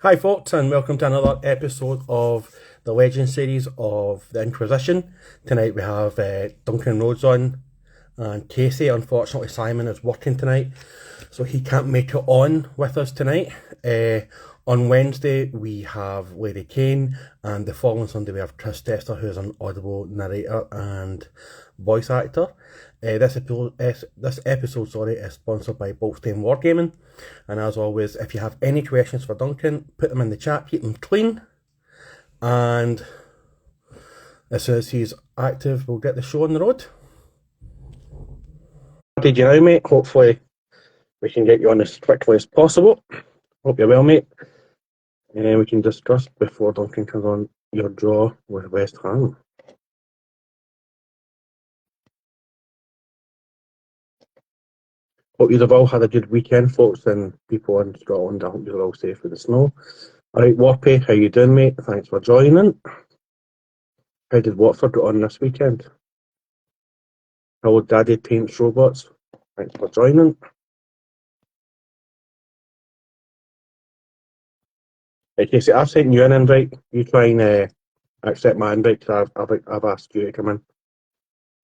Hi, folks, and welcome to another episode of the Legend series of the Inquisition. Tonight we have Duncan and Rhodes on, and Casey. Unfortunately, Simon is working tonight, so he can't make it on with us tonight. On Wednesday, we have Lady Kane, and the following Sunday, we have Chris Tester, who's an audible narrator and voice actor. This episode is sponsored by Bolstein Wargaming, and as always, if you have any questions for Duncan, put them in the chat, keep them clean, and as soon as he's active, we'll get the show on the road. Did you know, mate? Hopefully we can get you on as quickly as possible. Hope you're well, mate. And we can discuss before Duncan comes on your draw with West Ham. Hope you've all had a good weekend, folks, and people in Scotland. I hope you're all safe with the snow. Alright, Warpy, how you doing, mate? Thanks for joining. How did Watford get on this weekend? How Daddy paints robots? Thanks for joining. Hey, Casey, I've sent you an invite. You try and accept my invite because I've asked you to come in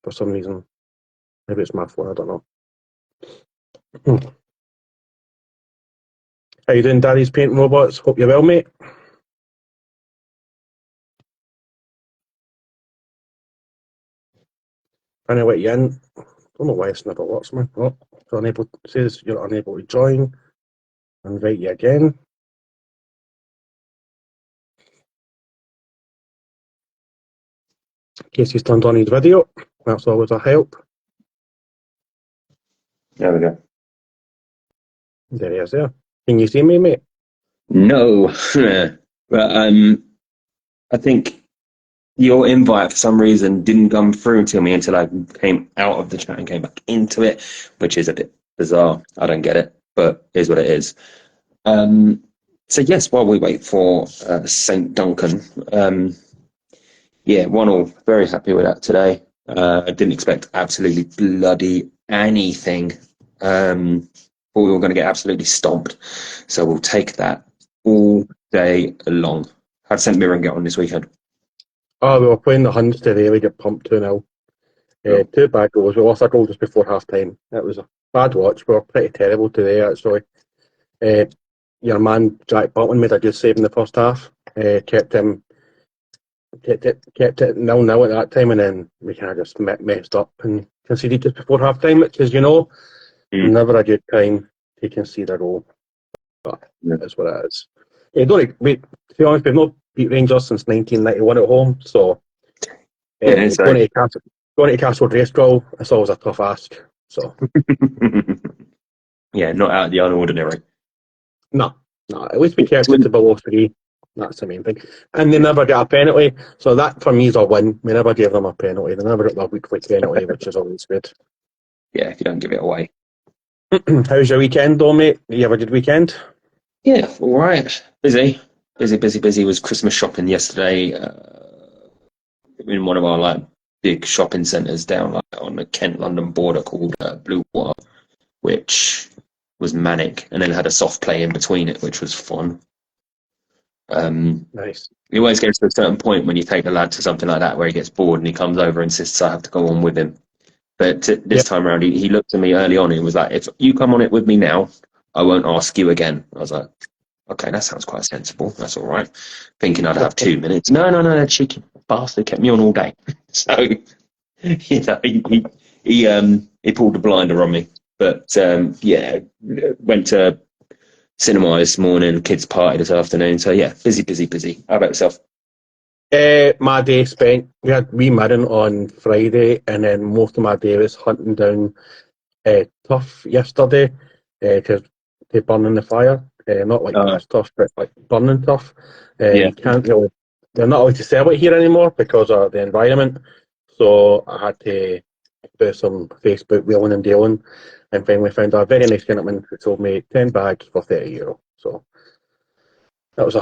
for some reason. Maybe it's my phone, I don't know. How you doing, Daddy's painting robots? Hope you're well, mate. Trying to let you in. Don't know why it's never works, man. Oh, it says you're unable to join. Invite you again. Casey's turned on his video. That's always a help. There we go. There he is there. Can you see me, mate? No. But I think your invite for some reason didn't come through to me until I came out of the chat and came back into it, which is a bit bizarre. I don't get it, but it is what it is. So yes, while we wait for St. Duncan, 1-1, very happy with that today. I didn't expect absolutely bloody anything. But we were going to get absolutely stomped. So we'll take that all day long. How'd St. Mirren get on this weekend? Oh, we were playing the Huns today. We get pumped 2-0. Two bad goals. We lost a goal just before half time. It was a bad watch. We were pretty terrible today, actually. Your man Jack Butland made a good save in the first half. Kept it 0-0 at that time, and then we kind of just messed up and conceded just before half time, which is, never a good time to concede a goal. But that's what it is. To be honest, we've not beat Rangers since 1991 at home, so going to Castle Grayskull, it's always a tough ask. So yeah, not out of the ordinary. No. At least we kept it to below 3. That's the main thing. And they never got a penalty, so that for me is a win. We never gave them a penalty. They never got their weekly penalty, which is always good. Yeah, if you don't give it away. How's your weekend, though, mate? You have a good weekend? Yeah, all right. Busy. Was Christmas shopping yesterday in one of our big shopping centres down on the Kent-London border called Blue Water, which was manic, and then had a soft play in between it, which was fun. Nice. It always gets to a certain point when you take the lad to something like that where he gets bored and he comes over and insists I have to go on with him. But this time around, he looked at me early on and he was like, if you come on it with me now, I won't ask you again. I was like, okay, that sounds quite sensible. That's all right. Thinking I'd have 2 minutes. No, that cheeky bastard kept me on all day. So, he pulled the blinder on me. But, went to cinema this morning, kids' party this afternoon. So, yeah, busy. How about yourself? My day spent, we had wee Mirren on Friday, and then most of my day was hunting down Tough yesterday to burn in the fire. Not like this Tough, but like burning Tough. You can't really, they're not allowed to sell it here anymore because of the environment. So I had to do some Facebook wheeling and dealing, and finally found a very nice gentleman who told me 10 bags for €30. So that was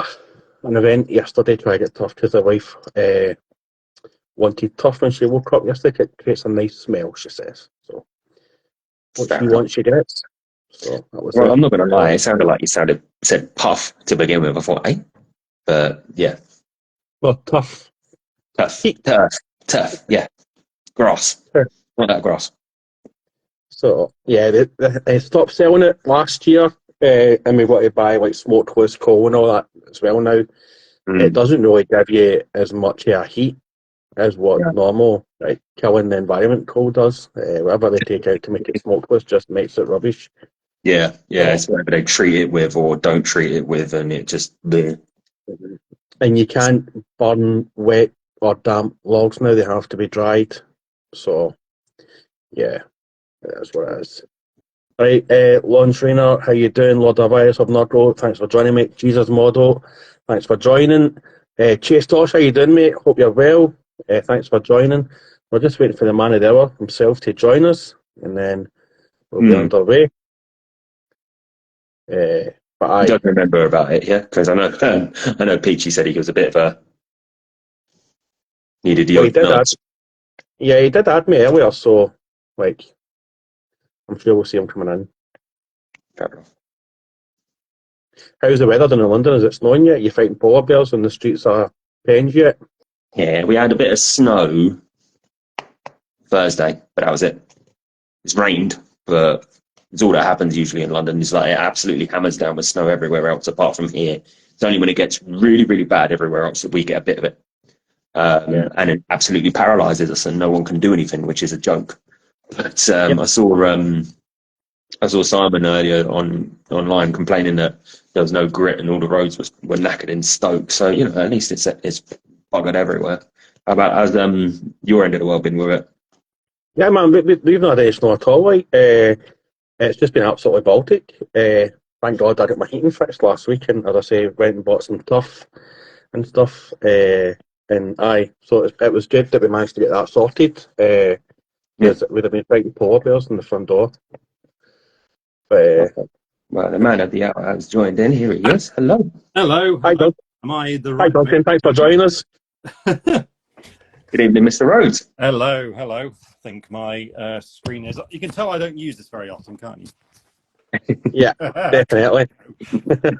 an event yesterday to try to get Tough because the wife wanted Tough when she woke up yesterday. It creates a nice smell, she says. So what she wants, she gets. So that was Well, it. I'm not going to lie. It sounded like you said puff to begin with. I thought, eh? But yeah, Well, tough. tough, tough. Yeah, grass. Sure. Not that grass. So yeah, they stopped selling it last year, and we want to buy like smokeless coal and all that as well now. It Mm. doesn't really give you as much of a heat as what Yeah. normal like killing the environment coal does. Whatever they take out to make it smokeless just makes it rubbish. Yeah, yeah. So, It's whatever they treat it with or don't treat it with, and it just bleh. and you can't burn wet or damp logs now; they have to be dried. So yeah, that's what it is. Right, Lon Trainer, how you doing? Lord Avias of Nerdrow, thanks for joining me. Jesus Model, thanks for joining. Chase Tosh, how you doing, mate? Hope you're well. Thanks for joining. We're just waiting for the man of the hour himself to join us, and then we'll be underway. But You aye, don't remember about it, yeah? Because I know Peachy said he was a bit of a needed the well, he open did add, arms. yeah, he did add me earlier, so like, I'm sure we'll see him coming in. Fair enough. How's the weather down in London? Is it snowing yet? You fighting polar bears on the streets of Penge yet? Yeah, we had a bit of snow Thursday, but that was it. It's rained, but it's all that happens usually in London. It's like it absolutely hammers down with snow everywhere else apart from here. It's only when it gets really, really bad everywhere else that we get a bit of it. Yeah. And it absolutely paralyzes us and no one can do anything, which is a joke. But Yep. I saw Simon earlier online complaining that there was no grit and all the roads were knackered in Stoke. So, you know, at least it's buggered everywhere. How about as your end of the world been with it? Yeah, man, we've not had any snow at all. Like, it's just been absolutely Baltic. Thank God I got my heating fixed last week, and as I say, went and bought some turf and stuff. And aye, so it was good that we managed to get that sorted. Yeah. Because we'd have been fighting polar bears in the front door. But Okay. Well, the man of the hour has joined in. Here he is. Hello. Hello. hi, Duncan. Am I the Hi, right Duncan. Thanks for joining us. Good evening, Mr. Rhodes. Hello. I think my screen is. You can tell I don't use this very often, can't you? Yeah, definitely. Sorry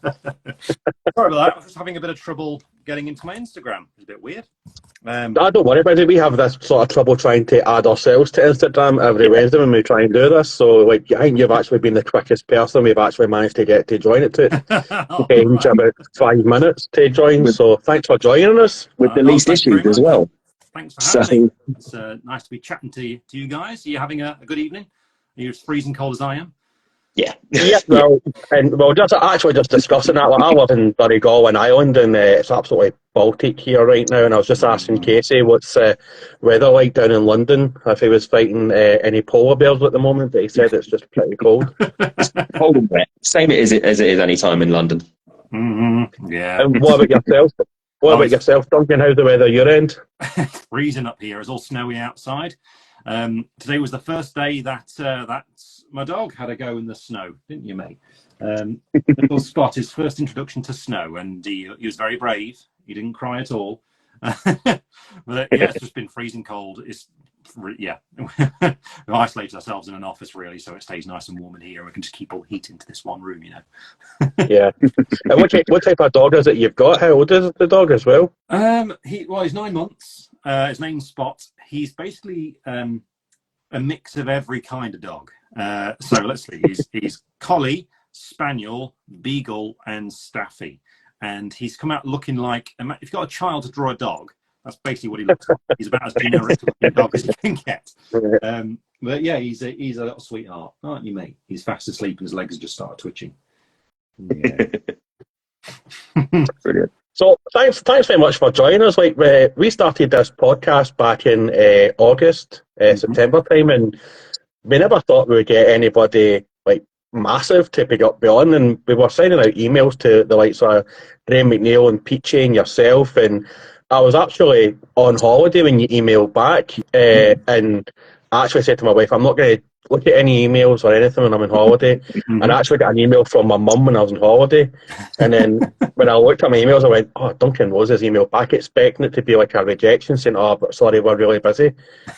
about that. I was just having a bit of trouble getting into my Instagram. It's a bit weird. Don't worry about it. We have this sort of trouble trying to add ourselves to Instagram every Wednesday when we try and do this. So, like, I think you've actually been the quickest person we've actually managed to get to join it to. Oh, Change right. about 5 minutes to join. So, thanks for joining us. With the least Thanks very issues as much. well. Thanks for So, having me. It's nice to be chatting to you guys. Are you having a good evening? Are you as freezing cold as I am? yeah. Yeah, well, and we're just discussing that. Like, I live in Donegal in Ireland, and it's absolutely Baltic here right now. And I was just asking Casey what's weather like down in London, if he was fighting any polar bears at the moment, but he said it's just pretty cold. It's cold and wet. Same as it is any time in London. Mm-hmm. Yeah. And what about yourself? What about It's yourself, Duncan? How's the weather your end? freezing up here. It's all snowy outside. Today was the first day that my dog had a go in the snow, didn't you, mate? Little Scott, his first introduction to snow, and he was very brave. He didn't cry at all. But yeah, it's just been freezing cold. Yeah, we've isolated ourselves in an office really, so it stays nice and warm in here. We can just keep all heat into this one room, you know. Yeah. And what type of dog is it you've got? How old is the dog as well? He's 9 months. His name's Spot. He's basically a mix of every kind of dog. So let's see. He's collie, spaniel, beagle, and staffy. And he's come out looking like, if you've got a child to draw a dog, that's basically what he looks like. He's about as generic a dog as you can get. But yeah, he's a little sweetheart, aren't you, mate? He's fast asleep and his legs have just started twitching. Yeah. Brilliant. So thanks very much for joining us. Like we started this podcast back in August, September time, and we never thought we would get anybody like massive to pick up beyond. And we were sending out emails to the likes of Graham McNeil and Peachy and yourself. And I was actually on holiday when you emailed back, and I actually said to my wife, I'm not going to look at any emails or anything when I'm on holiday. And I actually got an email from my mum when I was on holiday. And then when I looked at my emails, I went, oh, Duncan Rose's email back, expecting it to be like a rejection, saying, oh, but sorry, we're really busy.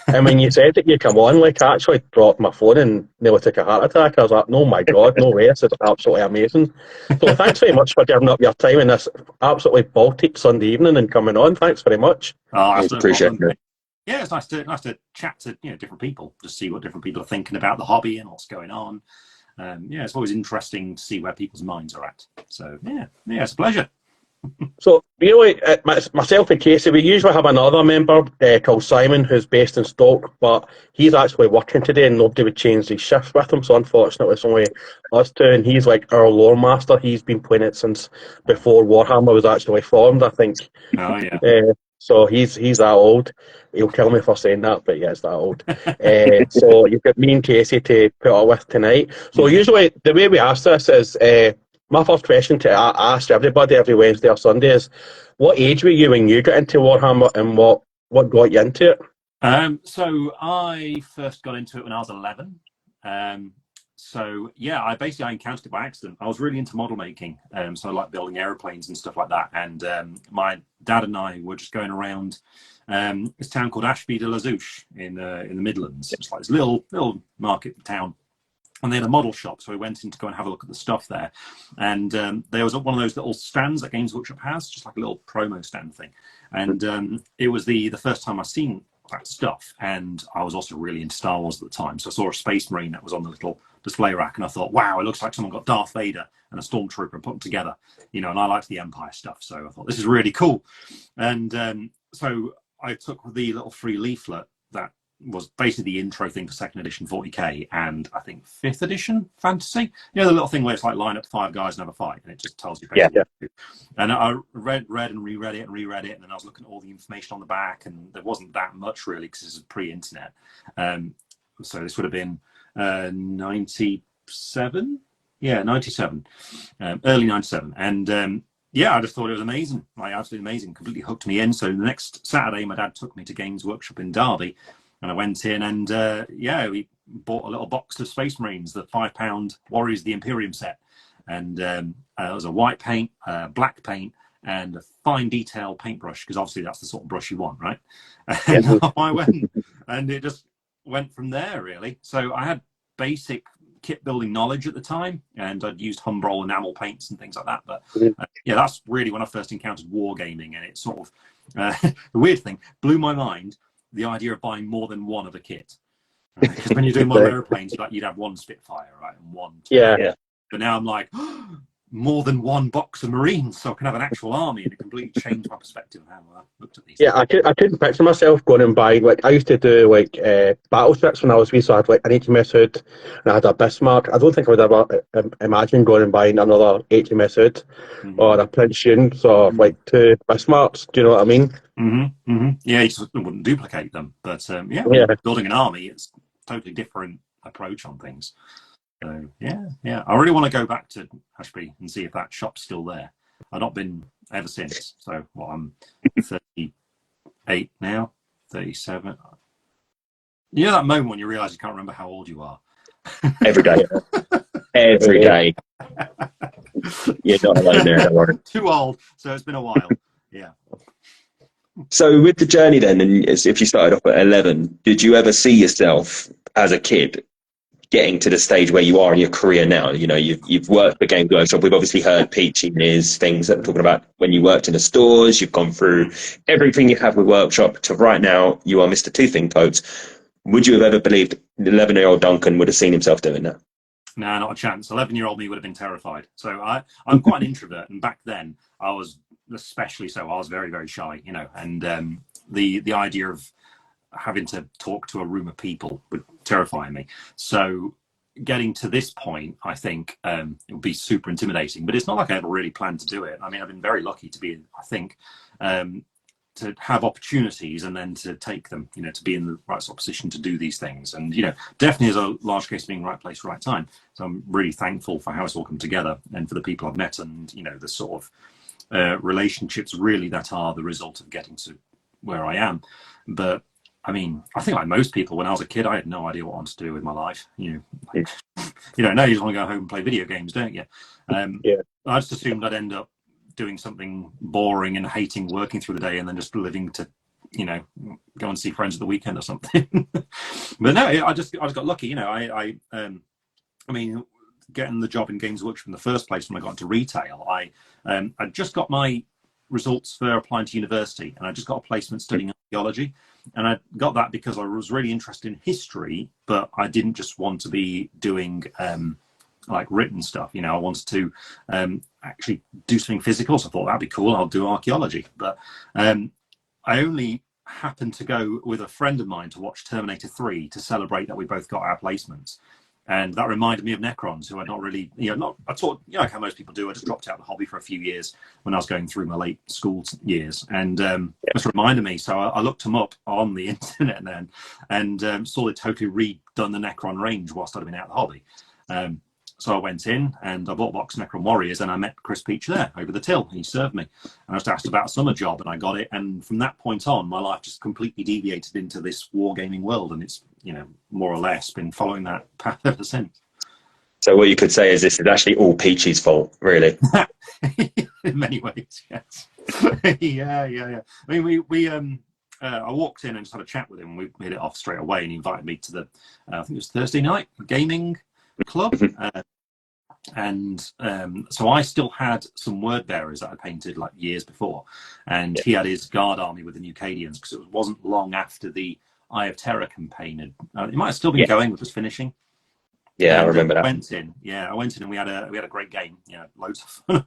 And when you said that you come on, like, I actually dropped my phone and nearly took a heart attack. I was like, oh my God, no way, this is absolutely amazing. So thanks very much for giving up your time in this absolutely Baltic Sunday evening and coming on. Thanks very much. Oh, that's no Appreciate problem. it. Yeah, it's nice to chat to different people, just see what different people are thinking about the hobby and what's going on. Yeah, it's always interesting to see where people's minds are at. So yeah, it's a pleasure. So really, myself and Casey, we usually have another member called Simon who's based in Stoke, but he's actually working today and nobody would change his shift with him. So unfortunately, it's only us two, and he's like our lore master. He's been playing it since before Warhammer was actually formed, I think. Oh yeah. So he's that old. He'll kill me for saying that, but yeah, it's that old. So you've got me and Casey to put up with tonight. So usually the way we ask this is, my first question to ask everybody every Wednesday or Sunday is, what age were you when you got into Warhammer, and what got you into it? So I first got into it when I was 11. So yeah, I encountered it by accident. I was really into model making, so I like building aeroplanes and stuff like that. And my dad and I were just going around this town called Ashby de la Zouch in the Midlands. It's like this little market town, and they had a model shop. So we went in to go and have a look at the stuff there. And there was one of those little stands that Games Workshop has, just like a little promo stand thing. And it was the first time I've seen that stuff, and I was also really into Star Wars at the time, so I saw a Space Marine that was on the little display rack, and I thought, wow, it looks like someone got Darth Vader and a Stormtrooper and put them together, and I liked the Empire stuff, so I thought this is really cool. And so I took the little free leaflet that was basically the intro thing for second edition 40k and I think 5th edition fantasy, the little thing where it's like line up 5 guys and have a fight, and it just tells you basically. Yeah. And I read and reread it, and then I was looking at all the information on the back, and there wasn't that much really because this is pre-internet. So this would have been 97, early 97, and yeah, I just thought it was amazing, like absolutely amazing, completely hooked me in. So the next Saturday, my dad took me to Games Workshop in Derby, and I went in, and we bought a little box of Space Marines, the £5 Warriors of the Imperium set, and it was a white paint, black paint, and a fine detail paintbrush, because obviously that's the sort of brush you want, right? And I went, and it just went from there, really. So I had basic kit building knowledge at the time, and I'd used Humbrol enamel paints and things like that. But that's really when I first encountered wargaming, and it sort of the weird thing blew my mind, the idea of buying more than one of a kit. Because when you're doing model airplanes, you'd have one Spitfire, right, and one. Yeah. But now I'm like, more than one box of Marines, so I can have an actual army, and it completely changed my perspective of how I looked at these. Yeah, I couldn't picture myself going and buying, like, I used to do like battleships when I was wee, so I had like an HMS Hood and I had a Bismarck. I don't think I would ever imagine going and buying another HMS Hood or a Prince Shun, so like 2 Bismarcks. Do you know what I mean? Yeah, you just wouldn't duplicate them, but building an army, it's a totally different approach on things. So yeah, I really want to go back to Ashby and see if that shop's still there. I've not been ever since. So I'm 38 now, 37. That moment when you realise you can't remember how old you are. Every day. Every day. You're not alone there, don't worry. Too old, so it's been a while. Yeah. So with the journey then, and if you started off at 11, did you ever see yourself as a kid getting to the stage where you are in your career now? You've worked for Games Workshop. We've obviously heard Peachy Niz things that we're talking about when you worked in the stores. You've gone through everything you have with Workshop to right now you are Mr. Two Thing Coats. Would you have ever believed 11-year-old Duncan would have seen himself doing that? No, not a chance. 11-year-old me would have been terrified. So I'm quite an introvert, and back then I was especially so. I was very, very shy, and the idea of having to talk to a room of people would terrify me. So getting to this point, I think it would be super intimidating, but it's not like I ever really planned to do it. I mean, I've been very lucky to be, I think, to have opportunities and then to take them, to be in the right sort of position to do these things. And, definitely is a large case of being right place, right time. So I'm really thankful for how it's all come together and for the people I've met and, the sort of relationships really that are the result of getting to where I am. But I mean, I think like most people, when I was a kid, I had no idea what I wanted to do with my life. Like, you don't know, you just want to go home and play video games, don't you? Yeah. I just assumed I'd end up doing something boring and hating working through the day, and then just living to, go and see friends at the weekend or something. But no, I just got lucky. I mean, getting the job in Games Workshop in the first place when I got into retail, I just got my results for applying to university, and I just got a placement studying archaeology. And I got that because I was really interested in history, but I didn't just want to be doing like written stuff. I wanted to actually do something physical. So I thought that'd be cool. I'll do archaeology. But I only happened to go with a friend of mine to watch Terminator 3 to celebrate that we both got our placements. And that reminded me of Necrons, who I not really, I taught, like how most people do. I just dropped out of the hobby for a few years when I was going through my late school years. And just reminded me. So I looked them up on the internet then and saw they totally redone the Necron range whilst I'd been out of the hobby. So I went in and I bought a box of Necron Warriors, and I met Chris Peach there over the till. He served me. And I was asked about a summer job, and I got it. And from that point on, my life just completely deviated into this wargaming world. And it's, more or less been following that path ever since. So what you could say is this is actually all Peachy's fault, really. In many ways, yes. yeah. I mean, we I walked in and just had a chat with him. We hit it off straight away, and he invited me to the, I think it was Thursday night gaming club. So I still had some word bearers that I painted like years before, and he had his guard army with the Nucadians, because it wasn't long after the Eye of Terror campaign. It might have still been going, but was finishing. Yeah, I remember that. I went in and we had a great game. Loads of fun.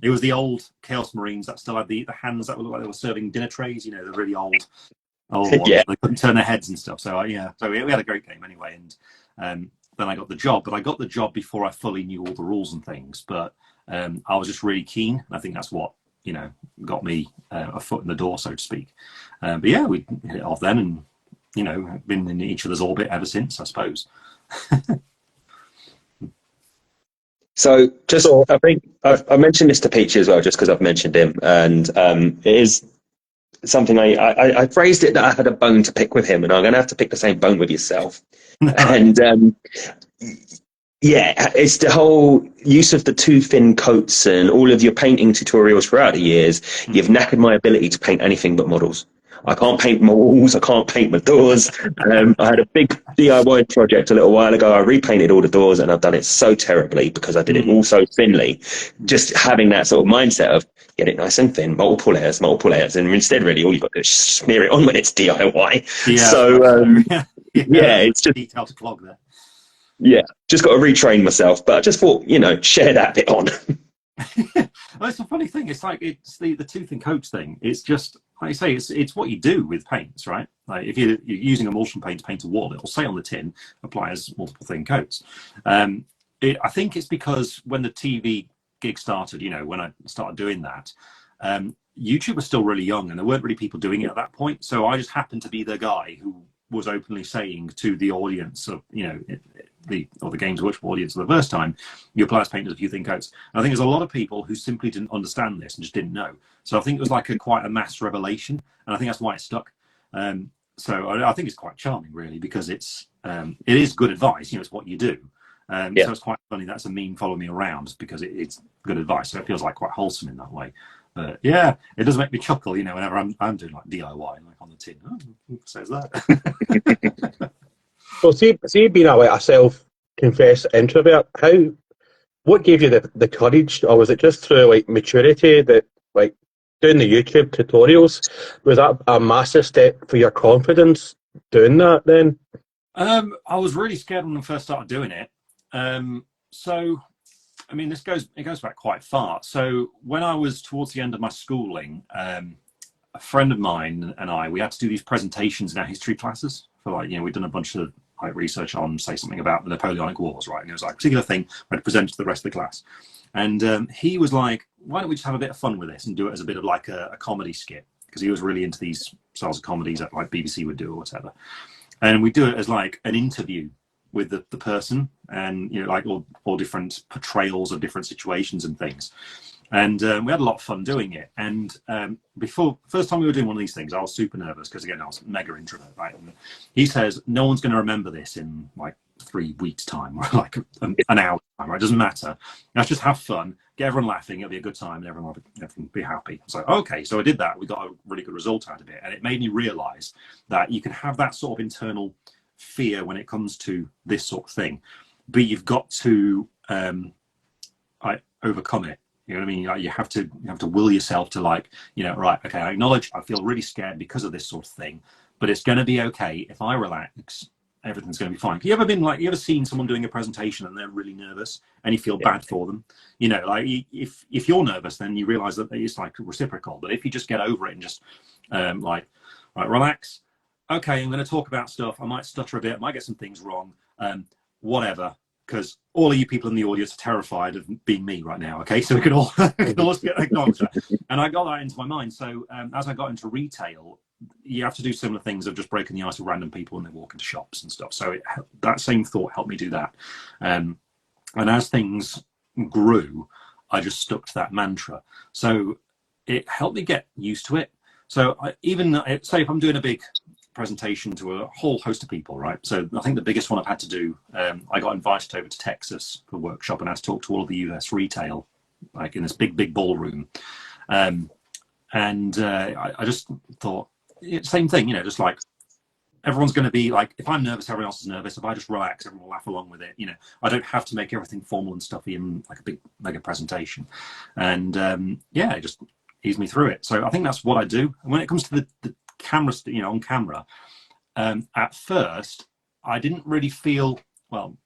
It was the old Chaos Marines that still had the hands that looked like they were serving dinner trays. The really old ones. Yeah. They couldn't turn their heads and stuff. So we had a great game anyway. And then I got the job, but I got the job before I fully knew all the rules and things. But I was just really keen. I think that's what got me a foot in the door, so to speak. But yeah, we hit it off then, and been in each other's orbit ever since, I suppose. So I think I mentioned this to Peachy as well, just because I've mentioned him, and it is something I phrased it that I had a bone to pick with him, and I'm going to have to pick the same bone with yourself. And yeah, it's the whole use of the two thin coats and all of your painting tutorials throughout the years. You've knackered my ability to paint anything but models. I can't paint my walls. I can't paint my doors. I had a big DIY project a little while ago. I repainted all the doors, and I've done it so terribly because I did it all so thinly. Just having that sort of mindset of get it nice and thin, multiple layers, and instead, really, all you've got to do is smear it on when it's DIY. Yeah, So yeah, it's just detail to clog there. Yeah, just got to retrain myself. But I just thought, share that bit on. Well, it's a funny thing. It's like it's the tooth and coats thing. It's just like you say, it's what you do with paints, right? Like if you're using emulsion paint to paint a wall, it'll say on the tin applies multiple thin coats. I think it's because when the TV gig started, when I started doing that, YouTube was still really young, and there weren't really people doing it at that point. So I just happened to be the guy who was openly saying to the audience of the Games Workshop audience for the first time, you apply as paint as a few thin coats. And I think there's a lot of people who simply didn't understand this and just didn't know. So I think it was like quite a mass revelation, and I think that's why it stuck. So I think it's quite charming, really, because it is good advice. It's what you do. So it's quite funny. That's a meme following me around because it's good advice. So it feels like quite wholesome in that way. But yeah, it does make me chuckle, whenever I'm doing like DIY, like on the tin. Oh, who says that? Well, see, being a self-confessed introvert, what gave you the courage, or was it just through like maturity that like doing the YouTube tutorials? Was that a massive step for your confidence doing that then? I was really scared when I first started doing it. So I mean, it goes back quite far. So when I was towards the end of my schooling, a friend of mine and we had to do these presentations in our history classes for we'd done a bunch of research on, say, something about the Napoleonic Wars, right? And it was like a particular thing we had to present to the rest of the class. And he was like, why don't we just have a bit of fun with this and do it as a bit of like a comedy skit? Because he was really into these styles of comedies that like BBC would do or whatever. And we do it as like an interview with the person, and like all different portrayals of different situations and things. And we had a lot of fun doing it. And first time we were doing one of these things, I was super nervous because, again, I was mega introvert, right? And he says, no one's going to remember this in like 3 weeks' time or like an hour time, right? It doesn't matter. Let's just have fun, get everyone laughing. It'll be a good time and everyone will be happy. So, okay, so I did that. We got a really good result out of it. And it made me realize that you can have that sort of internal fear when it comes to this sort of thing, but you've got to overcome it. You know what I mean? Like, you have to will yourself to, like, you know, right, okay, I acknowledge I feel really scared because of this sort of thing, but it's going to be okay. If I relax, everything's going to be fine. You ever seen someone doing a presentation and they're really nervous and you feel bad for them? You know, like, if you're nervous, then you realize that it's like reciprocal. But if you just get over it and just right, relax. Okay, I'm going to talk about stuff. I might stutter a bit. I might get some things wrong. Whatever. Because all of you people in the audience are terrified of being me right now. Okay, so we can all acknowledge that. And I got that into my mind. So as I got into retail, you have to do similar things of just breaking the ice with random people when they walk into shops and stuff. So that same thought helped me do that. And as things grew, I just stuck to that mantra. So it helped me get used to it. So say if I'm doing a big presentation to a whole host of people, right? So I think the biggest one I've had to do, I got invited over to Texas for a workshop and I had to talk to all of the US retail, like in this big ballroom. I just thought, same thing, you know, just like everyone's going to be like, if I'm nervous, everyone else is nervous. If I just relax, everyone will laugh along with it. You know, I don't have to make everything formal and stuffy in like a big mega presentation. And it just eased me through it. So I think that's what I do. And when it comes to the camera, you know, on camera, at first I didn't really feel, well,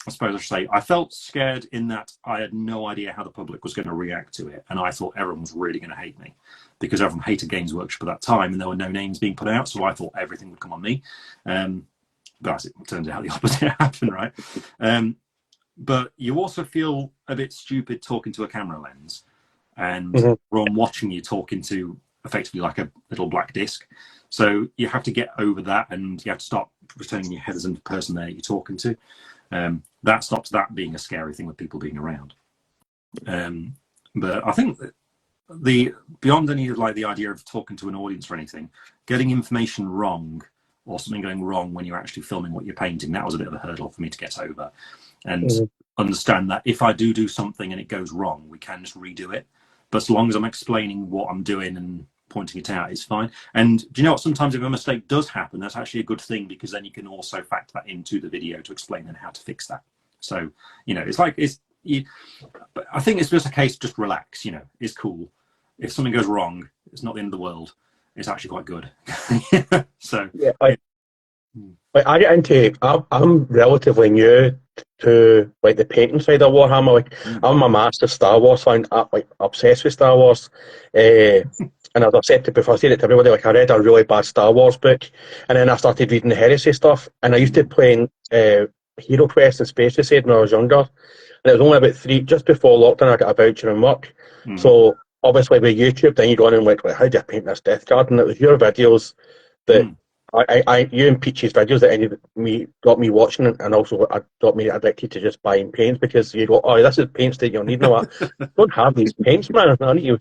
I suppose I should say I felt scared in that I had no idea how the public was going to react to it, and I thought everyone was really going to hate me because everyone hated Games Workshop at that time and there were no names being put out, so I thought everything would come on me. But as it turns out, the opposite happened, right? But you also feel a bit stupid talking to a camera lens and everyone watching you talking to effectively like a little black disc. So you have to get over that and you have to start pretending your head as a person there you're talking to. That stops that being a scary thing with people being around. But I think that beyond any like the idea of talking to an audience or anything, getting information wrong or something going wrong when you're actually filming what you're painting, that was a bit of a hurdle for me to get over and understand that if I do something and it goes wrong, we can just redo it. But as long as I'm explaining what I'm doing and pointing it out, it's fine. And do you know what? Sometimes if a mistake does happen, that's actually a good thing because then you can also factor that into the video to explain then how to fix that. So, you know, but I think it's just a case of just relax, you know, it's cool. If something goes wrong, it's not the end of the world. It's actually quite good. So, yeah, I get into, I'm relatively new to like the painting side of Warhammer. Like, I'm a massive Star Wars fan. I'm like obsessed with Star Wars. And as I've said to before, I said it to everybody, like I read a really bad Star Wars book, and then I started reading the heresy stuff. And I used to play Hero Quest and Space Crusade when I was younger. And it was only about just before lockdown I got a voucher and work. So obviously with YouTube, then you go on and like, how do I paint this Death Guard? And it was your videos that you and Peach's videos that got me watching, and also got me addicted to just buying paints because you go, oh, this is paints that you'll need. No, I don't have these paints, man. I need you.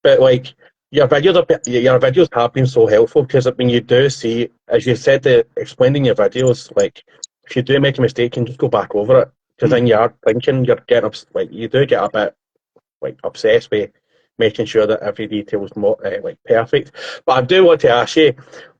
But like your videos have been so helpful because I mean you do see, as you said, explaining your videos. Like if you do make a mistake, you can just go back over it because then you are thinking you're getting like you do get a bit like obsessed with making sure that every detail is more like perfect. But I do want to ask you,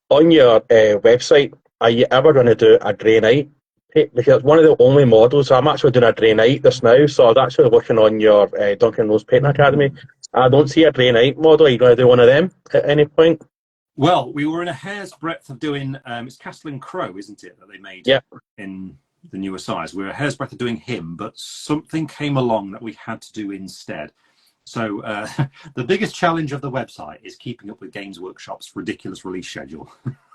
on your website, are you ever going to do a Grey Knight? Because it's one of the only models. I'm actually doing a Grey Knight just now, so I was actually looking on your Duncan Rhodes Painting Academy. I don't see a Grey Knight model. Are you going to do one of them at any point? Well, we were in a hair's breadth of doing, it's Castle and Crow, isn't it, that they made in the newer size. We were a hair's breadth of doing him, but something came along that we had to do instead. So the biggest challenge of the website is keeping up with Games Workshop's ridiculous release schedule,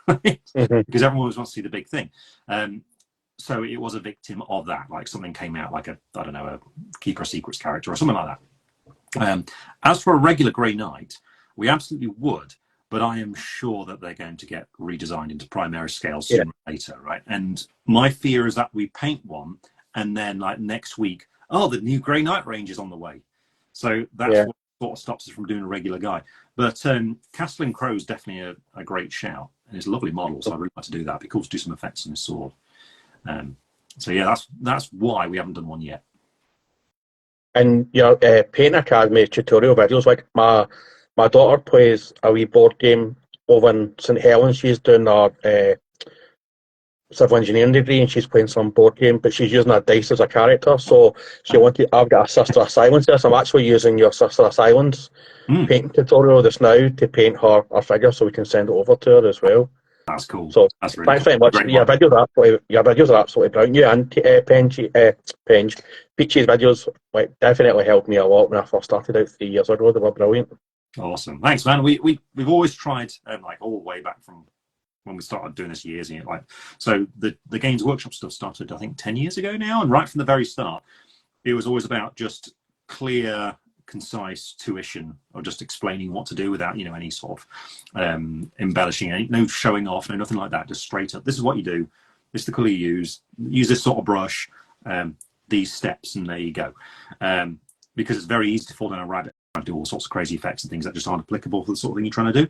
because everyone always wants to see the big thing. So it was a victim of that. Like something came out like a Keeper of Secrets character or something like that. As for a regular Grey Knight, we absolutely would, but I am sure that they're going to get redesigned into primary scale sooner or later, right? And my fear is that we paint one and then like next week, oh, the new Grey Knight range is on the way. So that's what sort of stops us from doing a regular guide. But Castle and Crow is definitely a great shout. And it's a lovely model, so I'd really like to do that. It'd be cool to do some effects on his sword. So yeah, that's why we haven't done one yet. And your Paint Academy tutorial videos, like my daughter plays a wee board game over in St Helens. She's doing her civil engineering degree, and she's playing some board game, but she's using a dice as a character. So she wanted. I've got a Sister of Silence there, so I'm actually using your Sister of Silence painting tutorial just now to paint her figure, so we can send it over to her as well. That's cool. So that's really thanks cool. very much. Your videos are absolutely brilliant. You and Peachy's videos definitely helped me a lot when I first started out 3 years ago. They were brilliant. Awesome, thanks, man. We've always tried, like all the way back from when we started doing this years ago. Like, so the Games Workshop stuff started, I think, 10 years ago now, and right from the very start, it was always about just clear, concise tuition, or just explaining what to do without any sort of embellishing, no showing off, no nothing like that. Just straight up, this is what you do, this is the color you use this sort of brush, these steps, and there you go. Because it's very easy to fall down a rabbit and do all sorts of crazy effects and things that just aren't applicable for the sort of thing you're trying to do.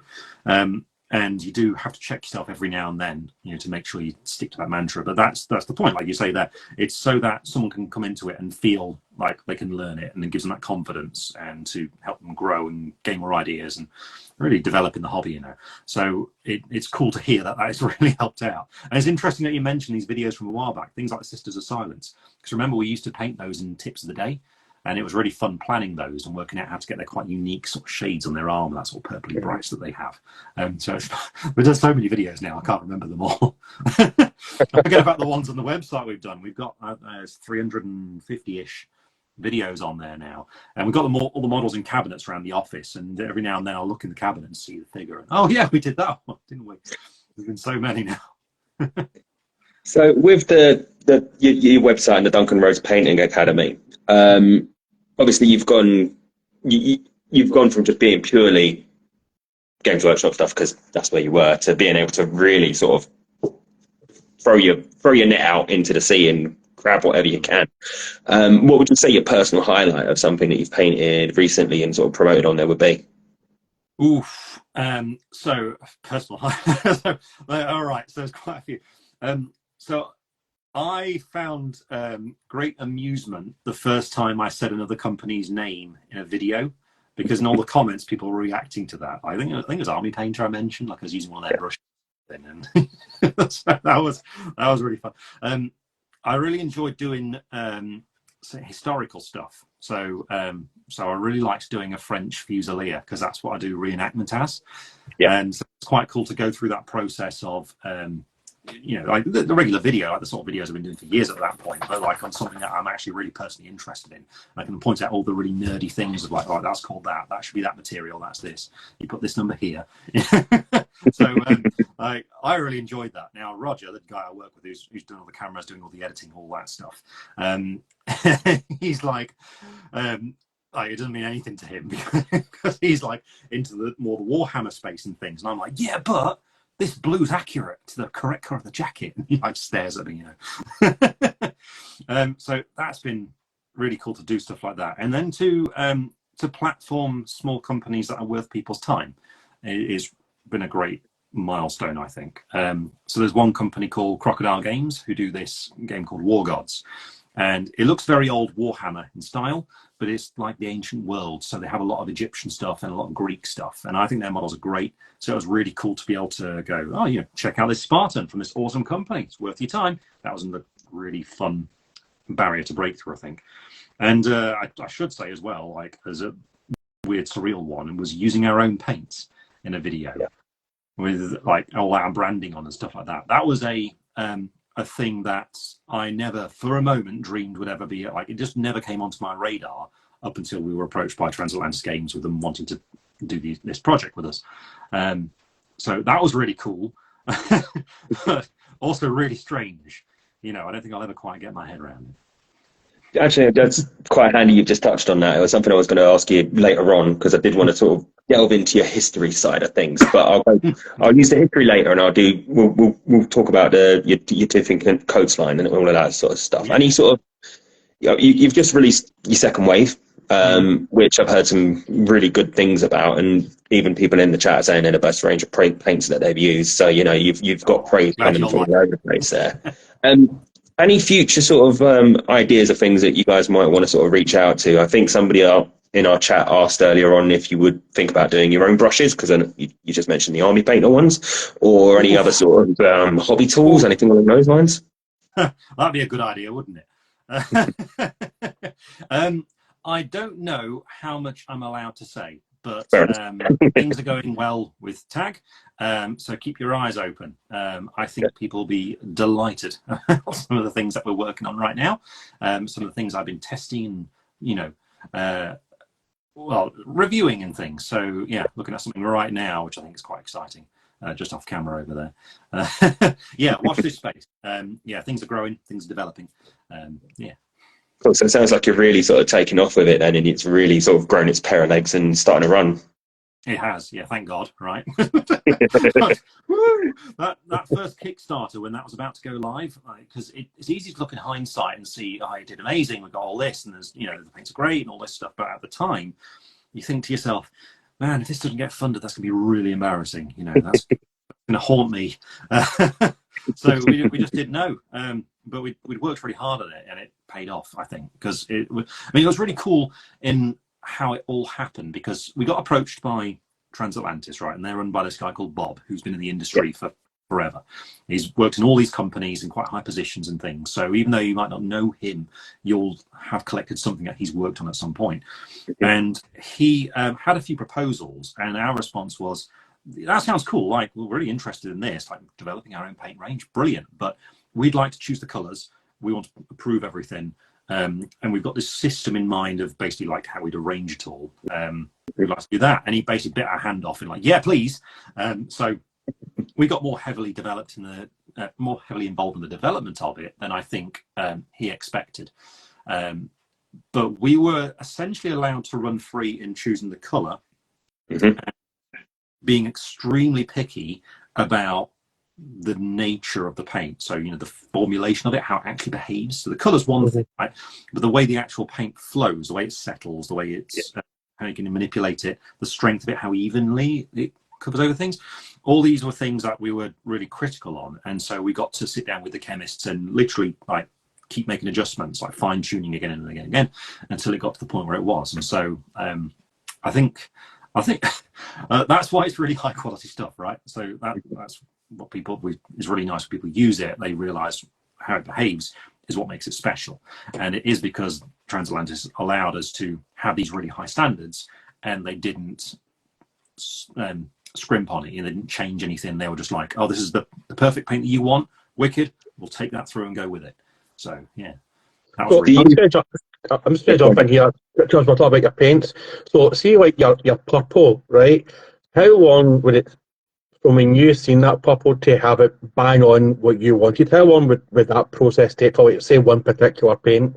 And you do have to check yourself every now and then, to make sure you stick to that mantra. But that's the point, like you say there. It's so that someone can come into it and feel like they can learn it, and it gives them that confidence, and to help them grow and gain more ideas and really develop in the hobby, So it's cool to hear that has really helped out. And it's interesting that you mentioned these videos from a while back, things like the Sisters of Silence. Because remember, we used to paint those in tips of the day. And it was really fun planning those and working out how to get their quite unique sort of shades on their arm, that sort of purpley brights that they have. So there's so many videos now, I can't remember them all. I forget about the ones on the website we've done. We've got 350-ish videos on there now. And we've got all the models in cabinets around the office. And every now and then I'll look in the cabinet and see the figure. And, oh, yeah, we did that one, didn't we? There's been so many now. So with your website and the Duncan Rhodes Painting Academy, obviously you've gone from just being purely Games Workshop stuff, because that's where you were, to being able to really sort of throw your net out into the sea and grab whatever you can. What would you say your personal highlight of something that you've painted recently and sort of promoted on there would be? Oof. So personal highlight. All right. So there's quite a few. So I found great amusement the first time I said another company's name in a video, because in all the comments people were reacting to that. I think it was Army Painter I mentioned, like I was using one of their brushes, and so that was really fun. I really enjoyed doing historical stuff. So I really liked doing a French Fusilier, because that's what I do reenactment as. Yeah. And so it's quite cool to go through that process of like the regular video, like the sort of videos I've been doing for years at that point, but like on something that I'm actually really personally interested in. I can point out all the really nerdy things of like, oh, that's called that should be that material, that's this, you put this number here. So I really enjoyed that. Now Roger, the guy I work with, who's doing all the cameras, doing all the editing, all that stuff, he's like, it doesn't mean anything to him, because he's like into the Warhammer space and things, and I'm like, yeah, but this blue's accurate to the correct color of the jacket. And he like stares at me, So that's been really cool to do stuff like that. And then to platform small companies that are worth people's time has been a great milestone, I think. So there's one company called Crocodile Games who do this game called War Gods. And it looks very old Warhammer in style, but it's like the ancient world. So they have a lot of Egyptian stuff and a lot of Greek stuff. And I think their models are great. So it was really cool to be able to go, oh, check out this Spartan from this awesome company. It's worth your time. That was a really fun barrier to break through, I think. And I should say as well, like, as a weird, surreal one, and was using our own paints in a video with like all our branding on and stuff like that. That was a thing that I never for a moment dreamed would ever be, like, it just never came onto my radar up until we were approached by Transatlantic Games with them wanting to do this project with us. So that was really cool, but also really strange. I don't think I'll ever quite get my head around it. Actually, that's quite handy you've just touched on that. It was something I was going to ask you later on, because I did want to sort of delve into your history side of things. But I'll use the history later, and we'll talk about your Tiffin Coats line and all of that sort of stuff. Any sort of, you've just released your second wave which I've heard some really good things about, and even people in the chat saying they're the best range of paints that they've used. So you've got praise coming from all over the place there. Any future sort of ideas of things that you guys might want to sort of reach out to? I think somebody in our chat asked earlier on if you would think about doing your own brushes, because you just mentioned the army painter ones, or any other sort of hobby tools, anything along those lines. That'd be a good idea, wouldn't it? I don't know how much I'm allowed to say, but things are going well with Tag, so keep your eyes open. I think people will be delighted with some of the things that we're working on right now, some of the things I've been testing, reviewing and things. So yeah, looking at something right now, which I think is quite exciting, just off camera over there. Yeah, watch this space. Things are growing, things are developing. Cool. So it sounds like you're really sort of taking off with it then, and it's really sort of grown its pair of legs and starting to run. It has, yeah, thank God, right? That first Kickstarter, when that was about to go live, because it's easy to look in hindsight and see, oh, it did amazing, we got all this, and there's, the paints are great and all this stuff, but at the time, you think to yourself, man, if this doesn't get funded, that's going to be really embarrassing, that's going to haunt me. So we just didn't know, but we'd worked really hard at it, and it paid off, I think, because it was really cool in how it all happened, because we got approached by Transatlantis, right, and they're run by this guy called Bob, who's been in the industry for forever. He's worked in all these companies in quite high positions and things, so even though you might not know him, you'll have collected something that he's worked on at some point. And he had a few proposals, and our response was, that sounds cool, like we're really interested in this, like developing our own paint range, brilliant, but we'd like to choose the colors, we want to approve everything, and we've got this system in mind of basically like how we'd arrange it all. We'd like to do that, and he basically bit our hand off and like, yeah, please. So we got more heavily developed more heavily involved in the development of it than I think he expected. But we were essentially allowed to run free in choosing the color, being extremely picky about the nature of the paint. So, the formulation of it, how it actually behaves. So the color's one thing, right? But the way the actual paint flows, the way it settles, the way it's how you can manipulate it, the strength of it, how evenly it covers over things. All these were things that we were really critical on. And so we got to sit down with the chemists and literally like keep making adjustments, like fine tuning again and again and again, until it got to the point where it was. And so I think that's why it's really high quality stuff, right? So that's what is really nice when people use it. They realize how it behaves is what makes it special, and it is because Transatlantis allowed us to have these really high standards, and they didn't scrimp on it. They didn't change anything. They were just like, oh, this is the perfect paint that you want, wicked, we'll take that through and go with it. So yeah, that was really I'm just going to jump in here, because we're talking about your paints. So see, like your purple, right? How long would it, from when you seen that purple to have it bang on what you wanted, how long would that process take for, like, say, one particular paint?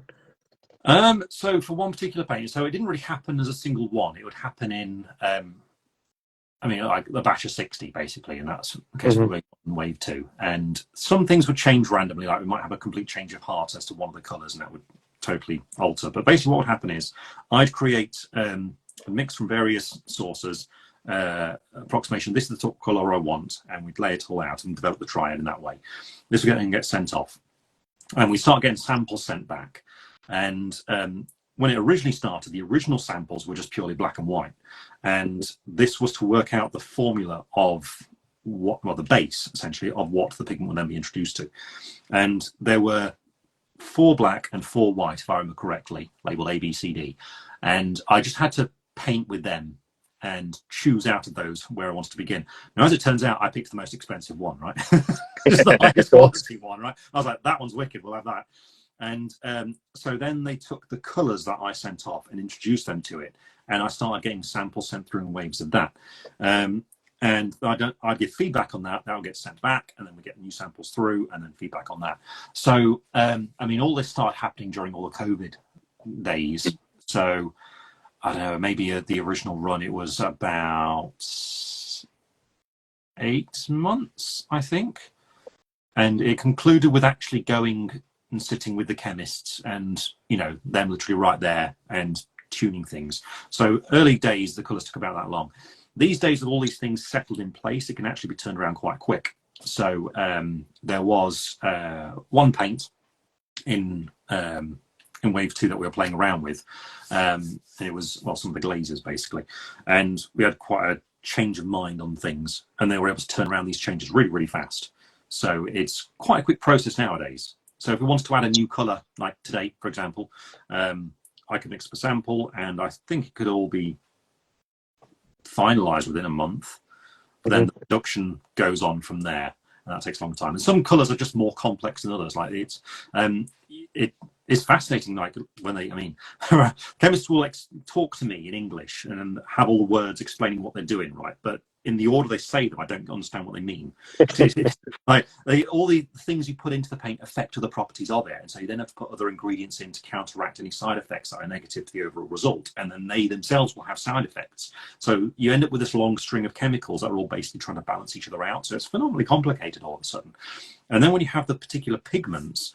So for one particular paint, so it didn't really happen as a single one. It would happen in, like a batch of 60 basically, and that's the case with wave 2. And some things would change randomly, like we might have a complete change of heart as to one of the colors, and that would totally alter. But basically what would happen is I'd create a mix from various sources, approximation, this is the top color I want, and we'd lay it all out and develop the triad in that way. This would get sent off, and we start getting samples sent back. And when it originally started, the original samples were just purely black and white, and this was to work out the formula of the base essentially of what the pigment would then be introduced to. And there were 4 black and 4 white, if I remember correctly, labeled A, B, C, D, and I just had to paint with them and choose out of those where I wanted to begin. Now, as it turns out, I picked the most expensive one, right? It's the highest quality one, right? I was like, that one's wicked, we'll have that. And so then they took the colors that I sent off and introduced them to it, and I started getting samples sent through in waves of that. And I'd give feedback on that would get sent back, and then we get new samples through, and then feedback on that. So all this started happening during all the COVID days. So I don't know, maybe the original run, it was about 8 months, I think. And it concluded with actually going and sitting with the chemists and, them literally right there and tuning things. So early days, the colours took about that long. These days, with all these things settled in place, it can actually be turned around quite quick. So there was one paint in Wave 2 that we were playing around with, and it was, well, some of the glazes basically, and we had quite a change of mind on things, and they were able to turn around these changes really, really fast. So it's quite a quick process nowadays. So if we wanted to add a new color, like today, for example, I could mix up a sample, and I think it could all be finalized within a month. But then the production goes on from there, and that takes a long time. And some colors are just more complex than others. Like it's fascinating. Like when chemists will talk to me in English and have all the words explaining what they're doing, right? But in the order they say them, I don't understand what they mean. Like all the things you put into the paint affect other properties of it, and so you then have to put other ingredients in to counteract any side effects that are negative to the overall result, and then they themselves will have side effects. So you end up with this long string of chemicals that are all basically trying to balance each other out. So it's phenomenally complicated all of a sudden. And then when you have the particular pigments,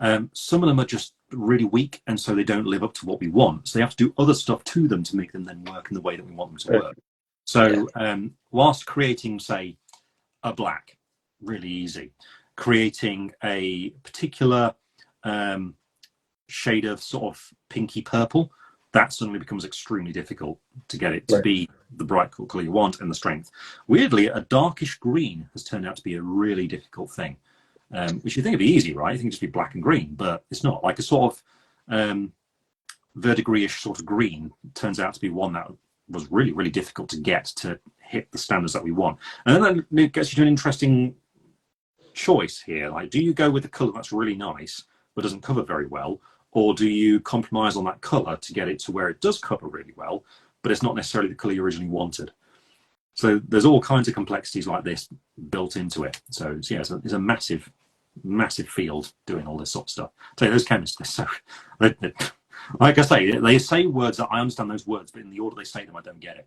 some of them are just really weak, and so they don't live up to what we want. So they have to do other stuff to them to make them then work in the way that we want them to work. So whilst creating, say, a black, really easy, creating a particular shade of sort of pinky purple, that suddenly becomes extremely difficult to get it to be the bright color you want and the strength. Weirdly, a darkish green has turned out to be a really difficult thing. Which you think would be easy, right? You think it'd just be black and green, but it's not. Like a sort of verdigris-ish sort of green turns out to be one that was really, really difficult to get to hit the standards that we want. And then it gets you to an interesting choice here. Like, do you go with the color that's really nice but doesn't cover very well, or do you compromise on that color to get it to where it does cover really well, but it's not necessarily the color you originally wanted? So there's all kinds of complexities like this built into it. So yeah, it's a massive, massive field doing all this sort of stuff. So those chemists, they're so, like I say, they say words that I understand those words, but in the order they say them, I don't get it.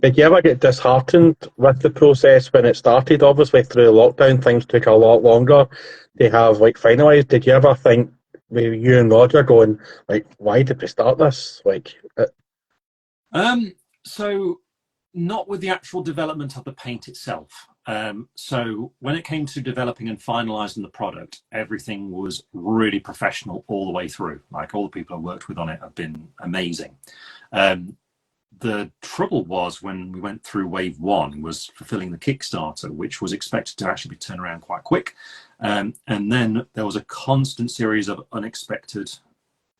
Did you ever get disheartened with the process when it started? Obviously, through the lockdown, things took a lot longer to have like finalised. Did you ever think, with you and Roger going, like, why did we start this? So not with the actual development of the paint itself. So when it came to developing and finalising the product, everything was really professional all the way through. Like, all the people I worked with on it have been amazing. The trouble was when we went through wave 1 was fulfilling the Kickstarter, which was expected to actually be turned around quite quick. And then there was a constant series of unexpected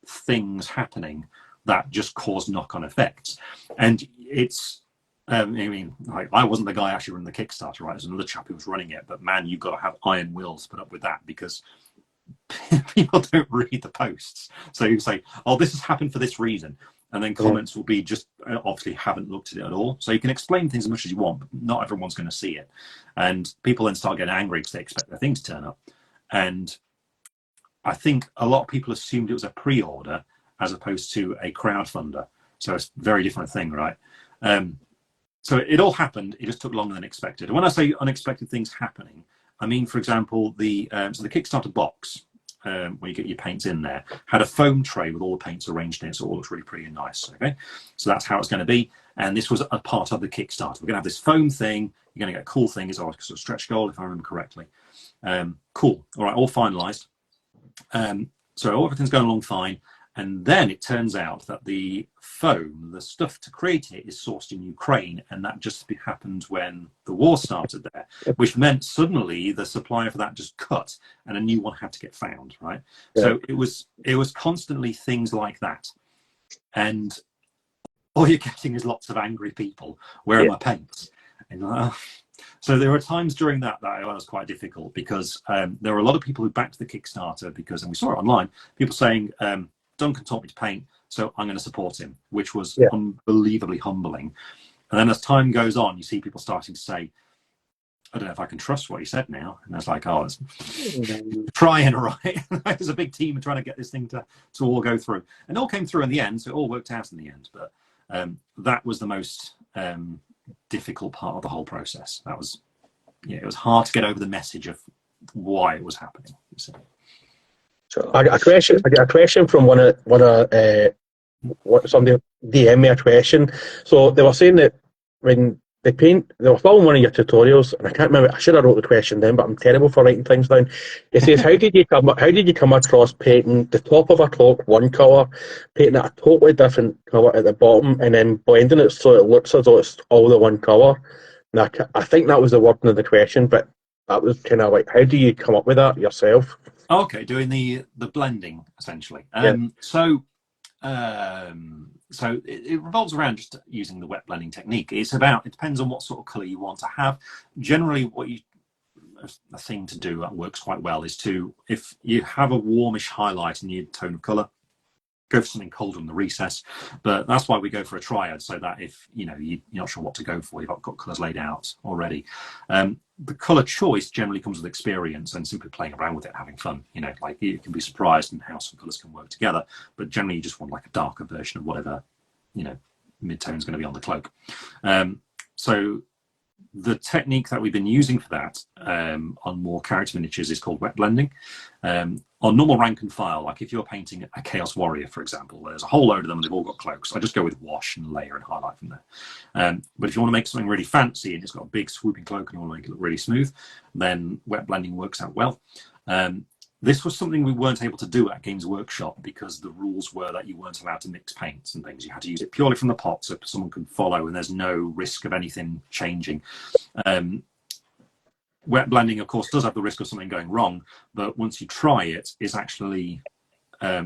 things happening that just caused knock-on effects. And it's, I mean, like, I wasn't the guy actually running the Kickstarter, right? There's another chap who was running it, but man, you've got to have iron wills to put up with that, because people don't read the posts. So you say, oh, this has happened for this reason. And then comments will be just obviously haven't looked at it at all. So you can explain things as much as you want, but not everyone's going to see it. And people then start getting angry because they expect their thing to turn up. And I think a lot of people assumed it was a pre-order as opposed to a crowdfunder. So it's a very different thing, right? So it all happened. It just took longer than expected. And when I say unexpected things happening, I mean, for example, the Kickstarter box, where you get your paints in there, had a foam tray with all the paints arranged in it, so it all looks really pretty and nice. Okay, so that's how it's going to be. And this was a part of the Kickstarter. We're going to have this foam thing. You're going to get a cool thing. It's a sort of stretch goal, if I remember correctly. Cool. All right, all finalized. So everything's going along fine. And then it turns out that the foam, the stuff to create it, is sourced in Ukraine, and that just happened when the war started there, which meant suddenly the supplier for that just cut, and a new one had to get found, right? Yeah. So it was constantly things like that, and all you're getting is lots of angry people. Where are my paints? And so there were times during that was quite difficult, because there were a lot of people who backed the Kickstarter because, and we saw it online, people saying, Duncan taught me to paint, so I'm going to support him, which was unbelievably humbling. And then as time goes on, you see people starting to say, I don't know if I can trust what he said now. And I was like, oh, it's trying, right? There's a big team trying to get this thing to all go through. And it all came through in the end, so it all worked out in the end. But that was the most difficult part of the whole process. That was, it was hard to get over the message of why it was happening. So. I get a question from one of what somebody DM me a question. So they were saying that when they paint, they were following one of your tutorials, and I can't remember. I should have wrote the question down, but I'm terrible for writing things down. It says, "How did you come across painting the top of a clock one colour, painting it a totally different colour at the bottom, and then blending it so it looks as though it's all the one colour?" And I think that was the wording of the question, but that was kind of like, how do you come up with that yourself? Okay, doing the blending essentially. Yeah. So it revolves around just using the wet blending technique. It depends on what sort of color you want to have. Generally, a thing to do that works quite well is if you have a warmish highlight in your tone of color, go for something colder in the recess. But that's why we go for a triad, so that if you're not sure what to go for, you've got colors laid out already. The color choice generally comes with experience and simply playing around with it, having fun. Like you can be surprised in how some colors can work together, but generally you just want like a darker version of whatever mid-tone is going to be on the cloak. So the technique that we've been using for that on more character miniatures is called wet blending. On normal rank and file, like if you're painting a Chaos Warrior, for example, there's a whole load of them and they've all got cloaks. I just go with wash and layer and highlight from there. But if you want to make something really fancy and it's got a big swooping cloak and you want to make it look really smooth, then wet blending works out well. This was something we weren't able to do at Games Workshop because the rules were that you weren't allowed to mix paints and things. You had to use it purely from the pot so someone can follow and there's no risk of anything changing. Wet blending, of course, does have the risk of something going wrong, but once you try it, it's actually a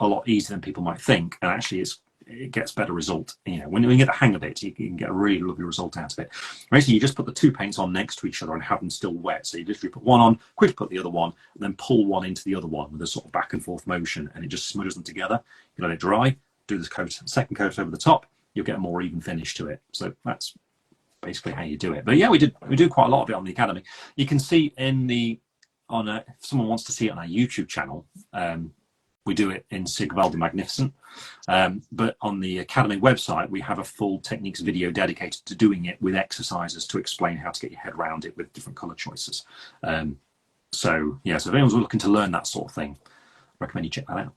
lot easier than people might think, and actually it gets better result. When you get the hang of it, you can get a really lovely result out of it. Basically, you just put the two paints on next to each other and have them still wet. So you literally put one on, quickly put the other one, and then pull one into the other one with a sort of back and forth motion, and it just smudges them together. You let it dry, do this second coat over the top, you'll get a more even finish to it. So that's basically how you do it. But yeah, we do quite a lot of it on the Academy. You can see if someone wants to see it on our YouTube channel, we do it in Sigval the Magnificent. But on the Academy website, we have a full techniques video dedicated to doing it with exercises to explain how to get your head around it with different color choices. So if anyone's looking to learn that sort of thing, I recommend you check that out.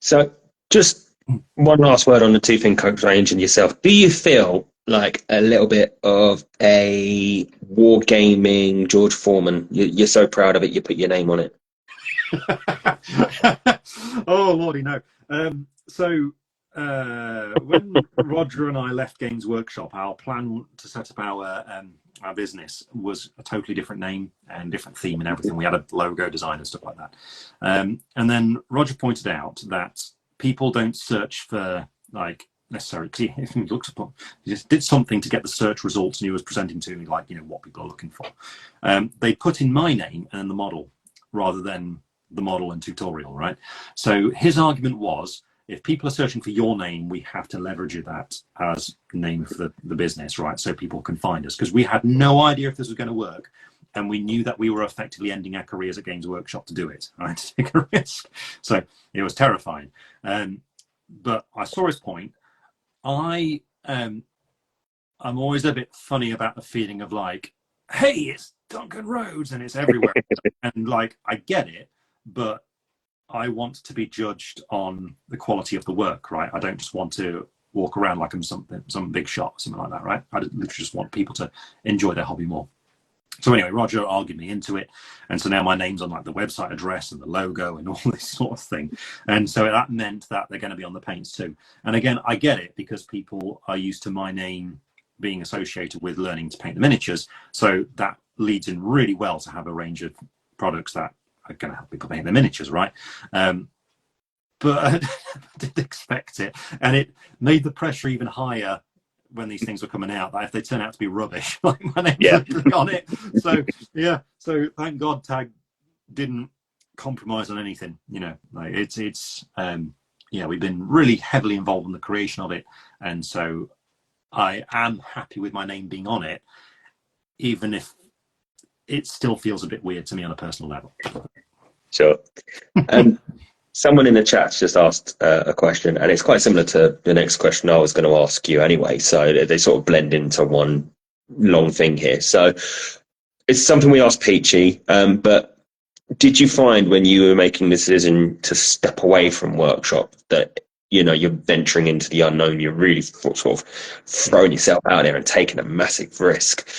So just one last word on the two-fin coat range and yourself. Do you feel like a little bit of a wargaming George Foreman? You're so proud of it, you put your name on it. Oh lordy, no. When Roger and I left Games Workshop, our plan to set up our business was a totally different name and different theme and everything. We had a logo design and stuff like that. And then Roger pointed out that people don't search for necessarily, if he looked upon, he just did something to get the search results and he was presenting to me what people are looking for. They put in my name and the model rather than the model and tutorial, right? So his argument was, if people are searching for your name, we have to leverage that as the name for the business, right? So people can find us, because we had no idea if this was going to work. And we knew that we were effectively ending our careers at Games Workshop to do it, right? To take a risk. So it was terrifying. But I saw his point. I'm always a bit funny about the feeling of hey, it's Duncan Rhodes and it's everywhere. And I get it, but I want to be judged on the quality of the work, right? I don't just want to walk around like I'm some big shot or something like that, right? I literally just want people to enjoy their hobby more. So anyway, Roger argued me into it, and so now my name's on the website address and the logo and all this sort of thing, and so that meant that they're going to be on the paints too. And again, I get it, because people are used to my name being associated with learning to paint the miniatures, so that leads in really well to have a range of products that are going to help people paint their miniatures, right? But I didn't expect it, and it made the pressure even higher when these things were coming out, that if they turn out to be rubbish, my name's literally on it. So thank God Tag didn't compromise on anything. We've been really heavily involved in the creation of it, and so I am happy with my name being on it, even if it still feels a bit weird to me on a personal level. Sure. Someone in the chat's just asked a question, and it's quite similar to the next question I was going to ask you anyway. So they sort of blend into one long thing here. So it's something we asked Peachy, but did you find when you were making the decision to step away from workshop that, you know, you're venturing into the unknown, you're really sort of throwing yourself out there and taking a massive risk?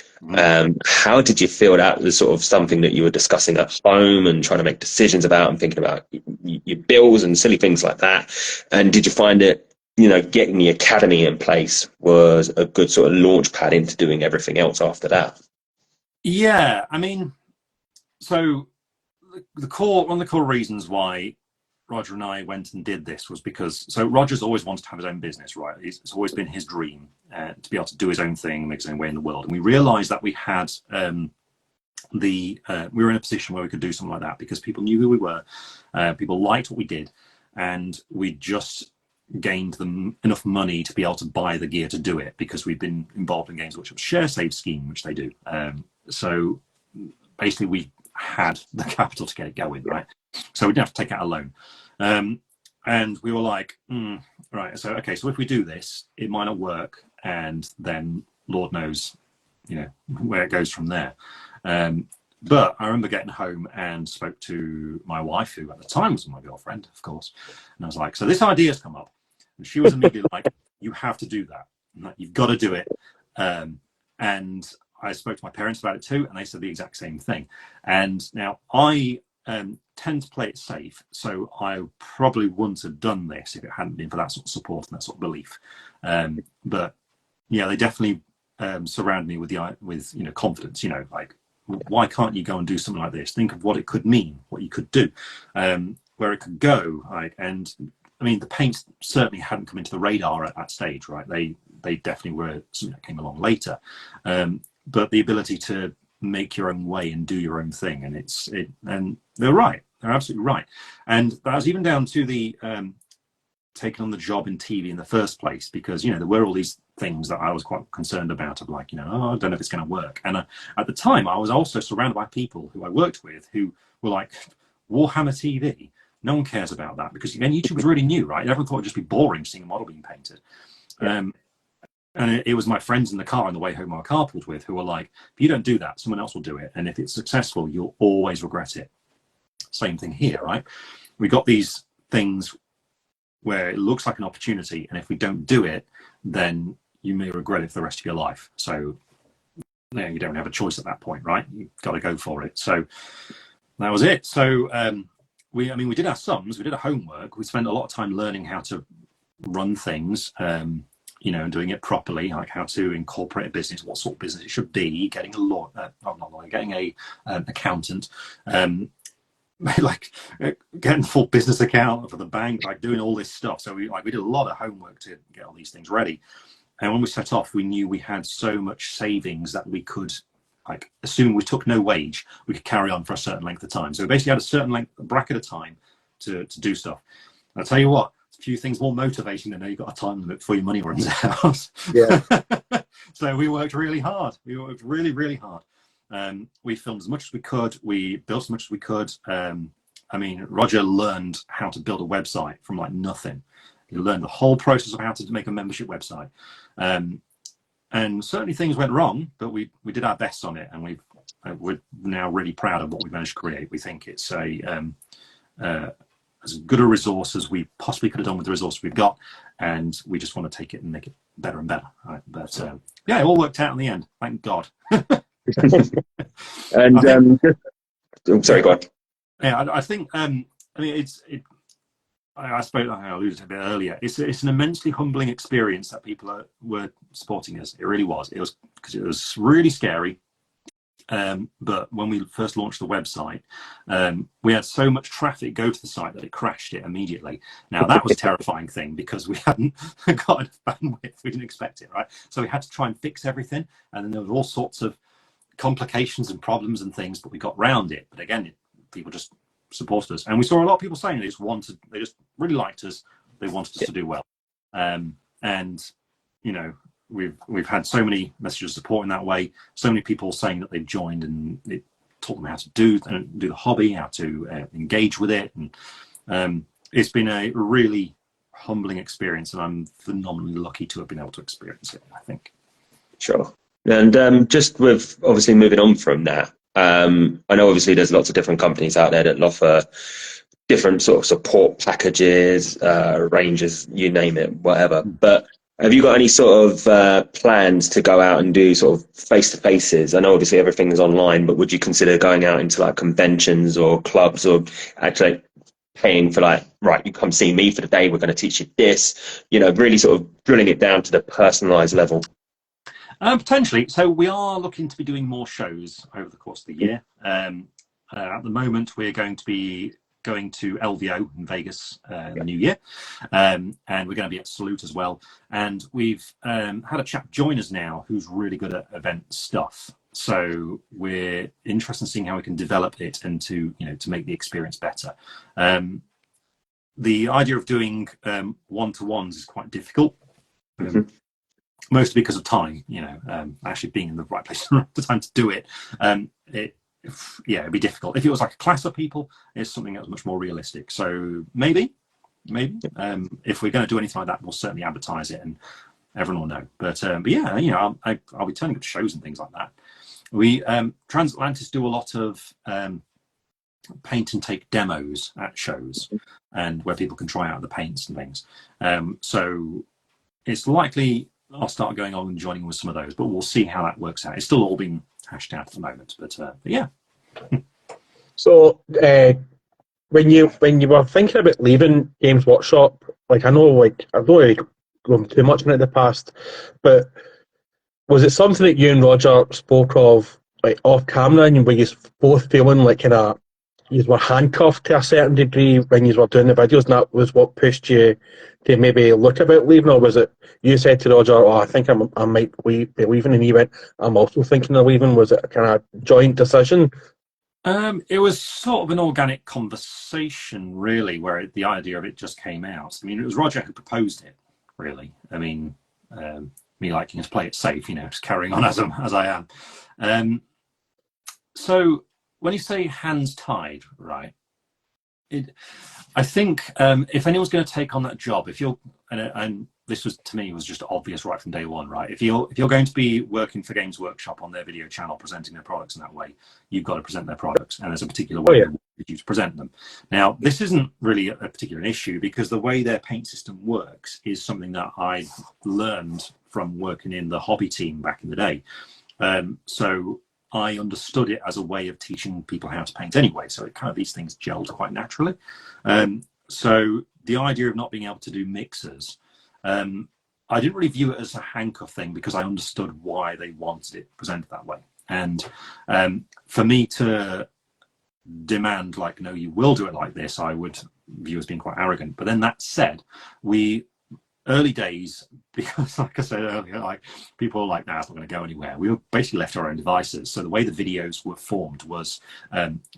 How did you feel that was sort of something that you were discussing at home and trying to make decisions about and thinking about your bills and silly things like that? And did you find it, you know, getting the academy in place was a good sort of launch pad into doing everything else after that? Yeah, I mean, so one of the core reasons why Roger and I went and did this was because, so Roger's always wanted to have his own business, right? It's always been his dream to be able to do his own thing, make his own way in the world. And we realized that we had we were in a position where we could do something like that because people knew who we were, people liked what we did, and we just gained them enough money to be able to buy the gear to do it because we've been involved in games which was share save scheme, which they do. So basically we had the capital to get it going, right? So we didn't have to take out a loan. And we were like, right, so okay, so if we do this, it might not work, and then Lord knows, you know, where it goes from there. But I remember getting home and spoke to my wife, who at the time was my girlfriend, of course, and I was like, so this idea's come up, and she was immediately like, you have to do that. Like, you've got to do it. And I spoke to my parents about it too, and they said the exact same thing. And now I tend to play it safe, so I probably wouldn't have done this if it hadn't been for that sort of support and that sort of belief. But yeah, they definitely surround me with you know, confidence. You know, like, why can't you go and do something like this? Think of what it could mean, what you could do, where it could go. Right? And I mean, the paints certainly hadn't come into the radar at that stage, right? They definitely were something that came along later. But the ability to make your own way and do your own thing, and they're right. They're absolutely right. And that was even down to the taking on the job in TV in the first place, because, you know, there were all these things that I was quite concerned about, of like, you know, oh, I don't know if it's going to work. And at the time, I was also surrounded by people who I worked with who were like, Warhammer TV, no one cares about that, because again, YouTube was really new, right? Everyone thought it'd just be boring seeing a model being painted. Yeah. And it was my friends in the car on the way home I carpooled with who were like, if you don't do that, someone else will do it. And if it's successful, you'll always regret it. Same thing here, right? We got these things where it looks like an opportunity, and if we don't do it, then you may regret it for the rest of your life. So, you know, you don't have a choice at that point, right? You've got to go for it. So that was it. So we did our sums, we did our homework, we spent a lot of time learning how to run things, you know, and doing it properly, like how to incorporate a business, what sort of business it should be, getting a lawyer, not lawyer, getting a accountant, like getting a full business account for the bank, like doing all this stuff. So we did a lot of homework to get all these things ready. And when we set off, we knew we had so much savings that we could, like, assuming we took no wage, we could carry on for a certain length of time. So we basically had a certain length, a bracket of time to do stuff. And I'll tell you what, a few things more motivating than you've got a time limit before your money runs out. Yeah. So we worked really hard. We worked really, really hard. We filmed as much as we could. We built as much as we could. I mean, Roger learned how to build a website from like nothing. He learned the whole process of how to make a membership website. And certainly things went wrong, but we did our best on it, and we're now really proud of what we managed to create. We think it's as good a resource as we possibly could have done with the resource we've got, and we just want to take it and make it better and better. Right? But yeah, it all worked out in the end. Thank God. And I'm sorry, go on. Yeah, I think I mean I suppose I alluded to it a bit earlier. It's an immensely humbling experience that people were supporting us. It really was. It was because it was really scary. But when we first launched the website, we had so much traffic go to the site that it crashed it immediately. Now that was a terrifying thing because we hadn't got enough bandwidth. We didn't expect it, right? So we had to try and fix everything, and then there were all sorts of complications and problems and things, but we got round it. But again, people just supported us, and we saw a lot of people saying they just really liked us. They wanted us to do well, and you know, we've had so many messages of support in that way. So many people saying that they've joined and it taught them how to do the hobby, how to engage with it, and it's been a really humbling experience, and I'm phenomenally lucky to have been able to experience it, I think. Sure. And just with obviously moving on from that, I know obviously there's lots of different companies out there that offer different sort of support packages, ranges, you name it, whatever. But have you got any sort of plans to go out and do sort of face-to-faces? I know obviously everything's online, but would you consider going out into like conventions or clubs, or actually paying for like, right, you come see me for the day, we're going to teach you this, really sort of drilling it down to the personalized level? Potentially. So we are looking to be doing more shows over the course of the year. At the moment, we're going to be going to LVO in Vegas in the new year, and we're going to be at Salute as well. And we've had a chap join us now who's really good at event stuff. So we're interested in seeing how we can develop it and to make the experience better. The idea of doing one-to-ones is quite difficult. Mostly because of time, actually being in the right place at the time to do it. It'd be difficult. If it was like a class of people, it's something that was much more realistic. So maybe, if we're going to do anything like that, we'll certainly advertise it and everyone will know. But yeah, I'll be turning up to shows and things like that. We Transatlantis do a lot of paint and take demos at shows, and where people can try out the paints and things. So it's likely I'll start going on and joining with some of those, but we'll see how that works out. It's still all being hashed out at the moment, but yeah. So when you were thinking about leaving Games Workshop, like I don't really go too much into the past, but was it something that you and Roger spoke of like off camera, and were you both feeling like kind of you were handcuffed to a certain degree when you were doing the videos, and that was what pushed you to maybe look about leaving? Or was it you said to Roger, "Oh, I think I might be leaving," and he went, "I'm also thinking of leaving"? Was it a kind of joint decision? It was sort of an organic conversation, really, where the idea of it just came out. I mean, it was Roger who proposed it, really. I mean, me liking to play it safe, just carrying on as I am. So when you say hands tied, right? I think if anyone's going to take on that job, if you're, and this was to me was just obvious right from day one, right? If you're going to be working for Games Workshop on their video channel, presenting their products in that way, you've got to present their products, and there's a particular way that you present them. Now, this isn't really a particular issue because the way their paint system works is something that I learned from working in the hobby team back in the day. So I understood it as a way of teaching people how to paint anyway. So it kind of, these things gelled quite naturally. So the idea of not being able to do mixers, I didn't really view it as a handcuff thing because I understood why they wanted it presented that way. And for me to demand like, no, you will do it like this, I would view as being quite arrogant. But then that said, early days, because like I said earlier, like people were like, nah, it's not going to go anywhere. We were basically left to our own devices. So the way the videos were formed was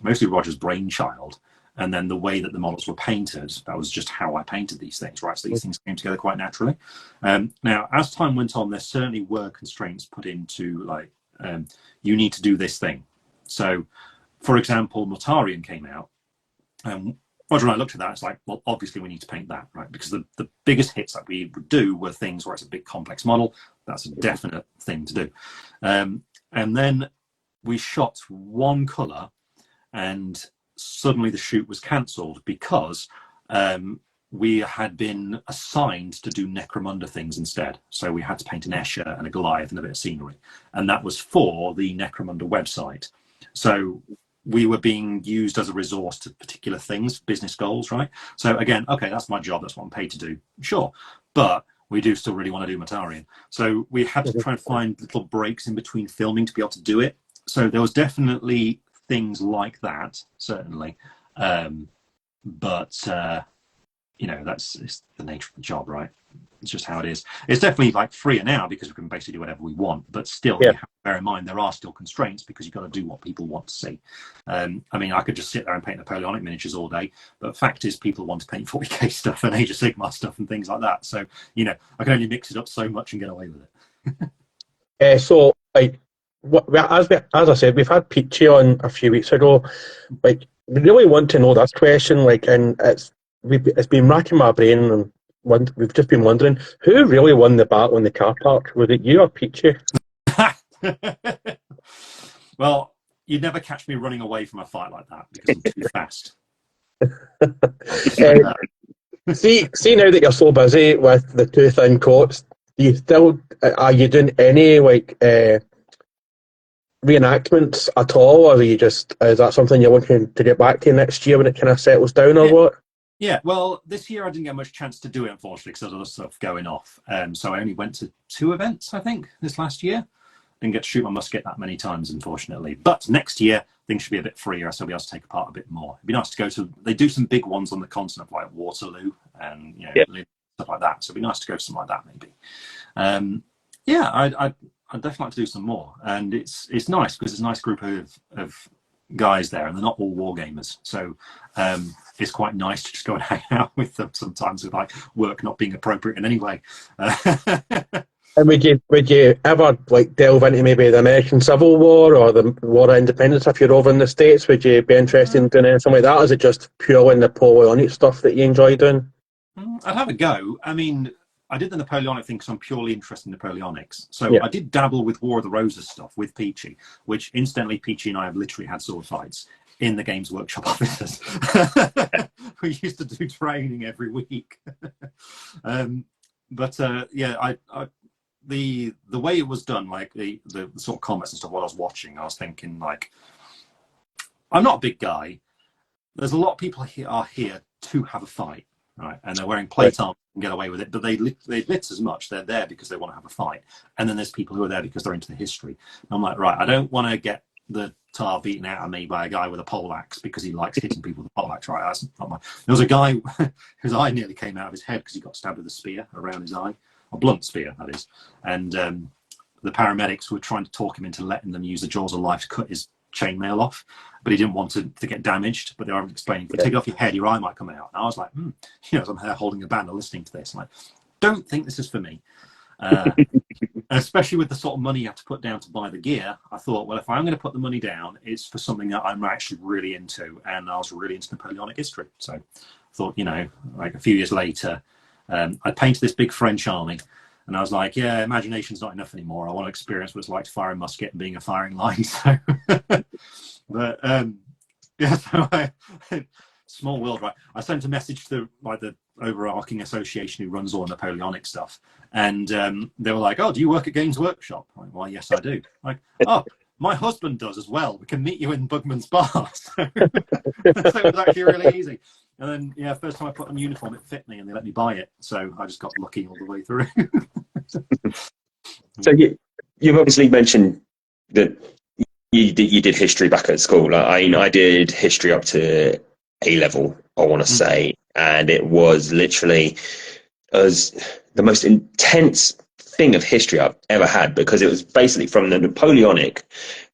mostly Roger's brainchild. And then the way that the models were painted, that was just how I painted these things, right? So these things came together quite naturally. Now, as time went on, there certainly were constraints put into like, you need to do this thing. So, for example, Mortarion came out. Roger and I looked at that, it's like, well, obviously we need to paint that, right? Because the biggest hits that we would do were things where it's a big complex model. That's a definite thing to do. And then we shot one colour and suddenly the shoot was cancelled because we had been assigned to do Necromunda things instead. So we had to paint an Escher and a Goliath and a bit of scenery. And that was for the Necromunda website. So we were being used as a resource to particular things, business goals, right? So again, okay, that's my job. That's what I'm paid to do. Sure. But we do still really want to do Mortarion. So we had to try and find little breaks in between filming to be able to do it. So there was definitely things like that, certainly. But it's the nature of the job, right? It's just how it is. It's definitely like freer now because we can basically do whatever we want, but still you have to bear in mind there are still constraints because you've got to do what people want to see. I mean, I could just sit there and paint Napoleonic miniatures all day, but fact is people want to paint 40k stuff and Age of Sigmar stuff and things like that. So, I can only mix it up so much and get away with it. So, like, as I said, we've had Peachy on a few weeks ago. Like, we really want to know this question, like, and it's been racking my brain, and we've just been wondering who really won the battle in the car park. Was it you or Peachy? Well, you'd never catch me running away from a fight like that because I'm too fast. See now that you're so busy with the two thin coats, are you doing any like reenactments at all, or is that something you're looking to get back to next year when it kind of settles down, or what? Yeah, well, this year I didn't get much chance to do it, unfortunately, because there's other stuff going off. So I only went to 2 events, I think, this last year. Didn't get to shoot my musket that many times, unfortunately. But next year, things should be a bit freer, so I'll be able to take part a bit more. It'd be nice to go to... They do some big ones on the continent, like Waterloo and stuff like that. So it'd be nice to go to something like that, maybe. I'd definitely like to do some more. And it's nice, because it's a nice group of guys there, and they're not all war gamers. So it's quite nice to just go and hang out with them sometimes, with like work not being appropriate in any way. And would you ever like delve into maybe the American Civil War or the War of Independence if you're over in the States? Would you be interested in doing anything like that? Or is it just purely Napoleonic stuff that you enjoy doing? I'd have a go. I mean, I did the Napoleonic thing because I'm purely interested in Napoleonics. So I did dabble with War of the Roses stuff with Peachy, which incidentally, Peachy and I have literally had sword fights in the Games Workshop offices. We used to do training every week. The way it was done, like the sort of comments and stuff, what I was watching, I was thinking, like, I'm not a big guy. There's a lot of people are here to have a fight, right? And they're wearing plate armor and get away with it, but they lit as much. They're there because they want to have a fight. And then there's people who are there because they're into the history. And I'm like, right, I don't want to get the tar beaten out of me by a guy with a poleaxe because he likes hitting people with a poleaxe, right? That's not my... There was a guy whose eye nearly came out of his head because he got stabbed with a spear around his eye. A blunt spear, that is. And the paramedics were trying to talk him into letting them use the jaws of life to cut his chainmail off, but he didn't want to get damaged. But they were explaining, if you take it off your head, your eye might come out. And I was like, as I'm there holding a banner listening to this, I'm like, don't think this is for me. Especially with the sort of money you have to put down to buy the gear, I thought, well, if I'm going to put the money down, it's for something that I'm actually really into. And I was really into Napoleonic history. So I thought, like a few years later, I painted this big French army, and I was like, yeah, imagination's not enough anymore. I want to experience what it's like to fire a musket and being a firing line. So, small world, right? I sent a message to the overarching association who runs all the Napoleonic stuff, and they were like, oh, do you work at Games Workshop? I'm like, well, yes, I do. Like, oh, my husband does as well. We can meet you in Bugman's Bar. So it was actually really easy. And then, first time I put on uniform, it fit me, and they let me buy it. So I just got lucky all the way through. So you've obviously mentioned that you did history back at school. I did history up to A level, I want to say, and it was literally as the most intense thing of history I've ever had, because it was basically from the Napoleonic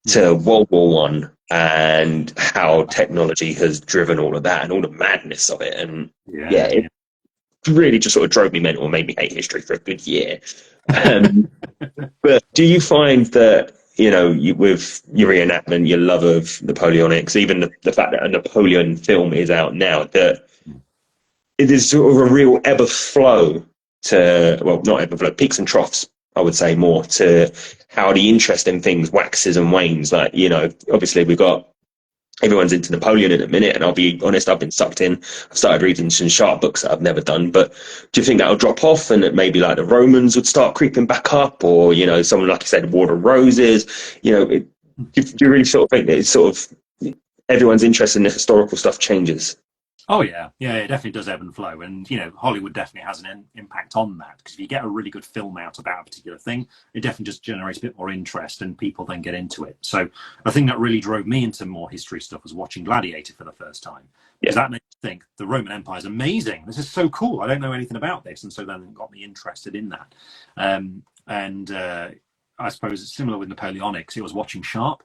to World War One, and how technology has driven all of that and all the madness of it. And it really just sort of drove me mental and made me hate history for a good year. But do you find that, with your reenactment, your love of Napoleonics, even the fact that a Napoleon film is out now, that it is sort of a real ebb and flow to, well, not ebb and flow, peaks and troughs, I would say, more to how the interest in things waxes and wanes. Like, obviously everyone's into Napoleon in a minute, and I'll be honest, I've been sucked in. I've started reading some sharp books that I've never done, but do you think that'll drop off, and that maybe like the Romans would start creeping back up, or, someone like you said, War of Roses, do you really sort of think that it's sort of everyone's interest in the historical stuff changes? Oh yeah, it definitely does ebb and flow, and Hollywood definitely has an impact on that, because if you get a really good film out about a particular thing, it definitely just generates a bit more interest, and people then get into it. So the thing that really drove me into more history stuff was watching Gladiator for the first time, because that made me think the Roman Empire is amazing. This is so cool. I don't know anything about this, and so then it got me interested in that. I suppose it's similar with Napoleonics. It was watching Sharp.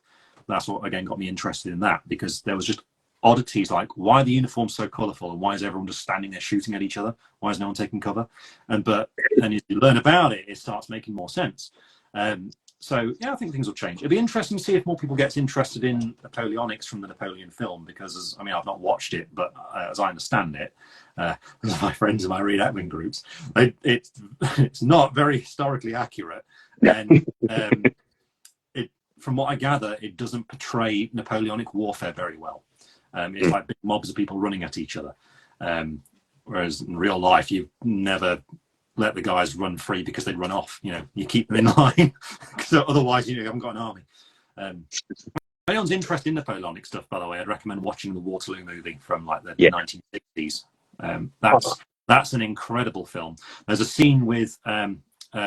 That's what again got me interested in that, because there was just oddities like, why are the uniforms so colourful, and why is everyone just standing there shooting at each other? Why is no one taking cover? But then as you learn about it, it starts making more sense. So I think things will change. It'll be interesting to see if more people get interested in Napoleonics from the Napoleon film, because I've not watched it, but as I understand it, my friends in my reenactment groups, it's not very historically accurate, and from what I gather, it doesn't portray Napoleonic warfare very well. It's like big mobs of people running at each other. Whereas in real life, you never let the guys run free because they'd run off. You keep them in line, so otherwise you haven't got an army. If anyone's interested in Napoleonic stuff, by the way, I'd recommend watching the Waterloo movie from like the 1960s. That's an incredible film. There's a scene with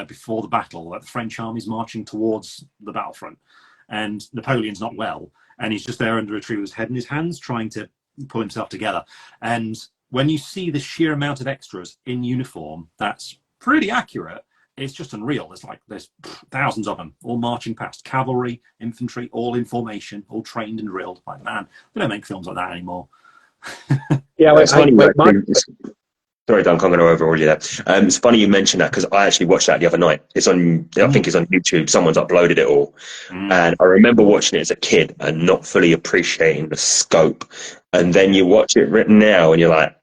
before the battle, where the French army's marching towards the battlefront, and Napoleon's not well, and he's just there under a tree with his head in his hands, trying to pull himself together. And when you see the sheer amount of extras in uniform, that's pretty accurate. It's just unreal. There's thousands of them, all marching past. Cavalry, infantry, all in formation, all trained and drilled. Like, man, they don't make films like that anymore. Yeah, it's funny. Sorry, Duncan, I'm going to overrule you there. It's funny you mentioned that because I actually watched that the other night. It's on, I think it's on YouTube. Someone's uploaded it all. And I remember watching it as a kid and not fully appreciating the scope. And then you watch it written now and you're like,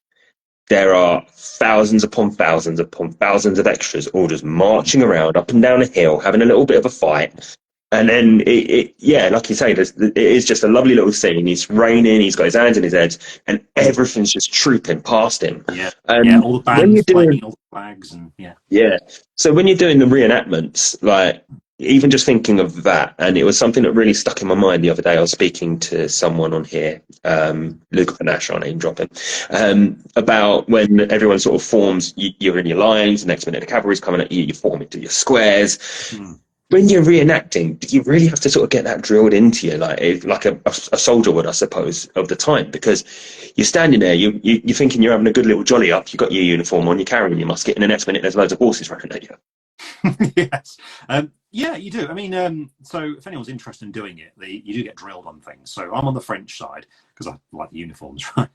there are thousands upon thousands upon thousands of extras all just marching around up and down a hill, having a little bit of a fight. And then, like you say, it is just a lovely little scene. It's raining, he's got his hands in his head, and everything's just trooping past him. All the bands playing, all the flags, and So when you're doing the reenactments, like, even just thinking of that, and it was something that really stuck in my mind the other day. I was speaking to someone on here, Luke Panache, our name dropping, about when everyone sort of forms, you're in your lines, the next minute the cavalry's coming at you, you form into your squares. When you're reenacting, do you really have to sort of get that drilled into you, like a soldier would, I suppose, of the time? Because you're standing there, you're thinking you're having a good little jolly up, you've got your uniform on, you're carrying your musket, and the next minute there's loads of horses running at you. Yes. You do. I mean, so if anyone's interested in doing it, you do get drilled on things. So I'm on the French side because I like the uniforms, right?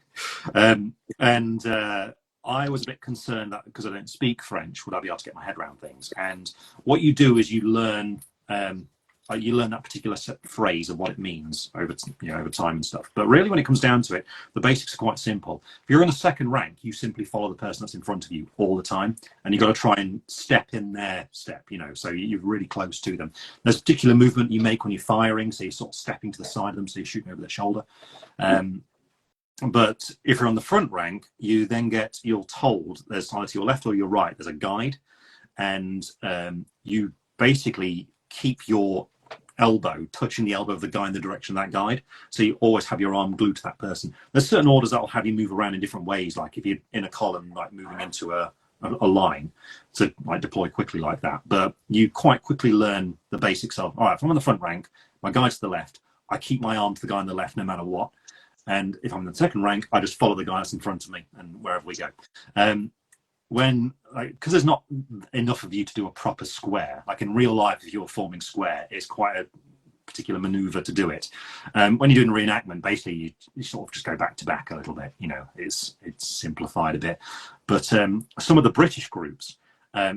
I was a bit concerned that because I don't speak French, would I be able to get my head around things? And what you do is you learn that particular phrase of what it means over time and stuff. But really, when it comes down to it, the basics are quite simple. If you're in a second rank, you simply follow the person that's in front of you all the time, and you've got to try and step in their step, so you're really close to them. There's a particular movement you make when you're firing, so you're sort of stepping to the side of them, so you're shooting over their shoulder. But if you're on the front rank, you're told there's either to your left or your right, there's a guide, and you basically keep your elbow touching the elbow of the guy in the direction of that guide. So you always have your arm glued to that person. There's certain orders that will have you move around in different ways, like if you're in a column, like moving into a line to like deploy quickly like that. But you quite quickly learn the basics of, all right, if I'm on the front rank, my guide's to the left, I keep my arm to the guy on the left no matter what. And if I'm in the second rank, I just follow the guy that's in front of me and wherever we go. Because there's not enough of you to do a proper square. Like in real life, if you're forming square, it's quite a particular maneuver to do it. When you're doing reenactment, basically you sort of just go back to back a little bit. It's simplified a bit. But some of the British groups,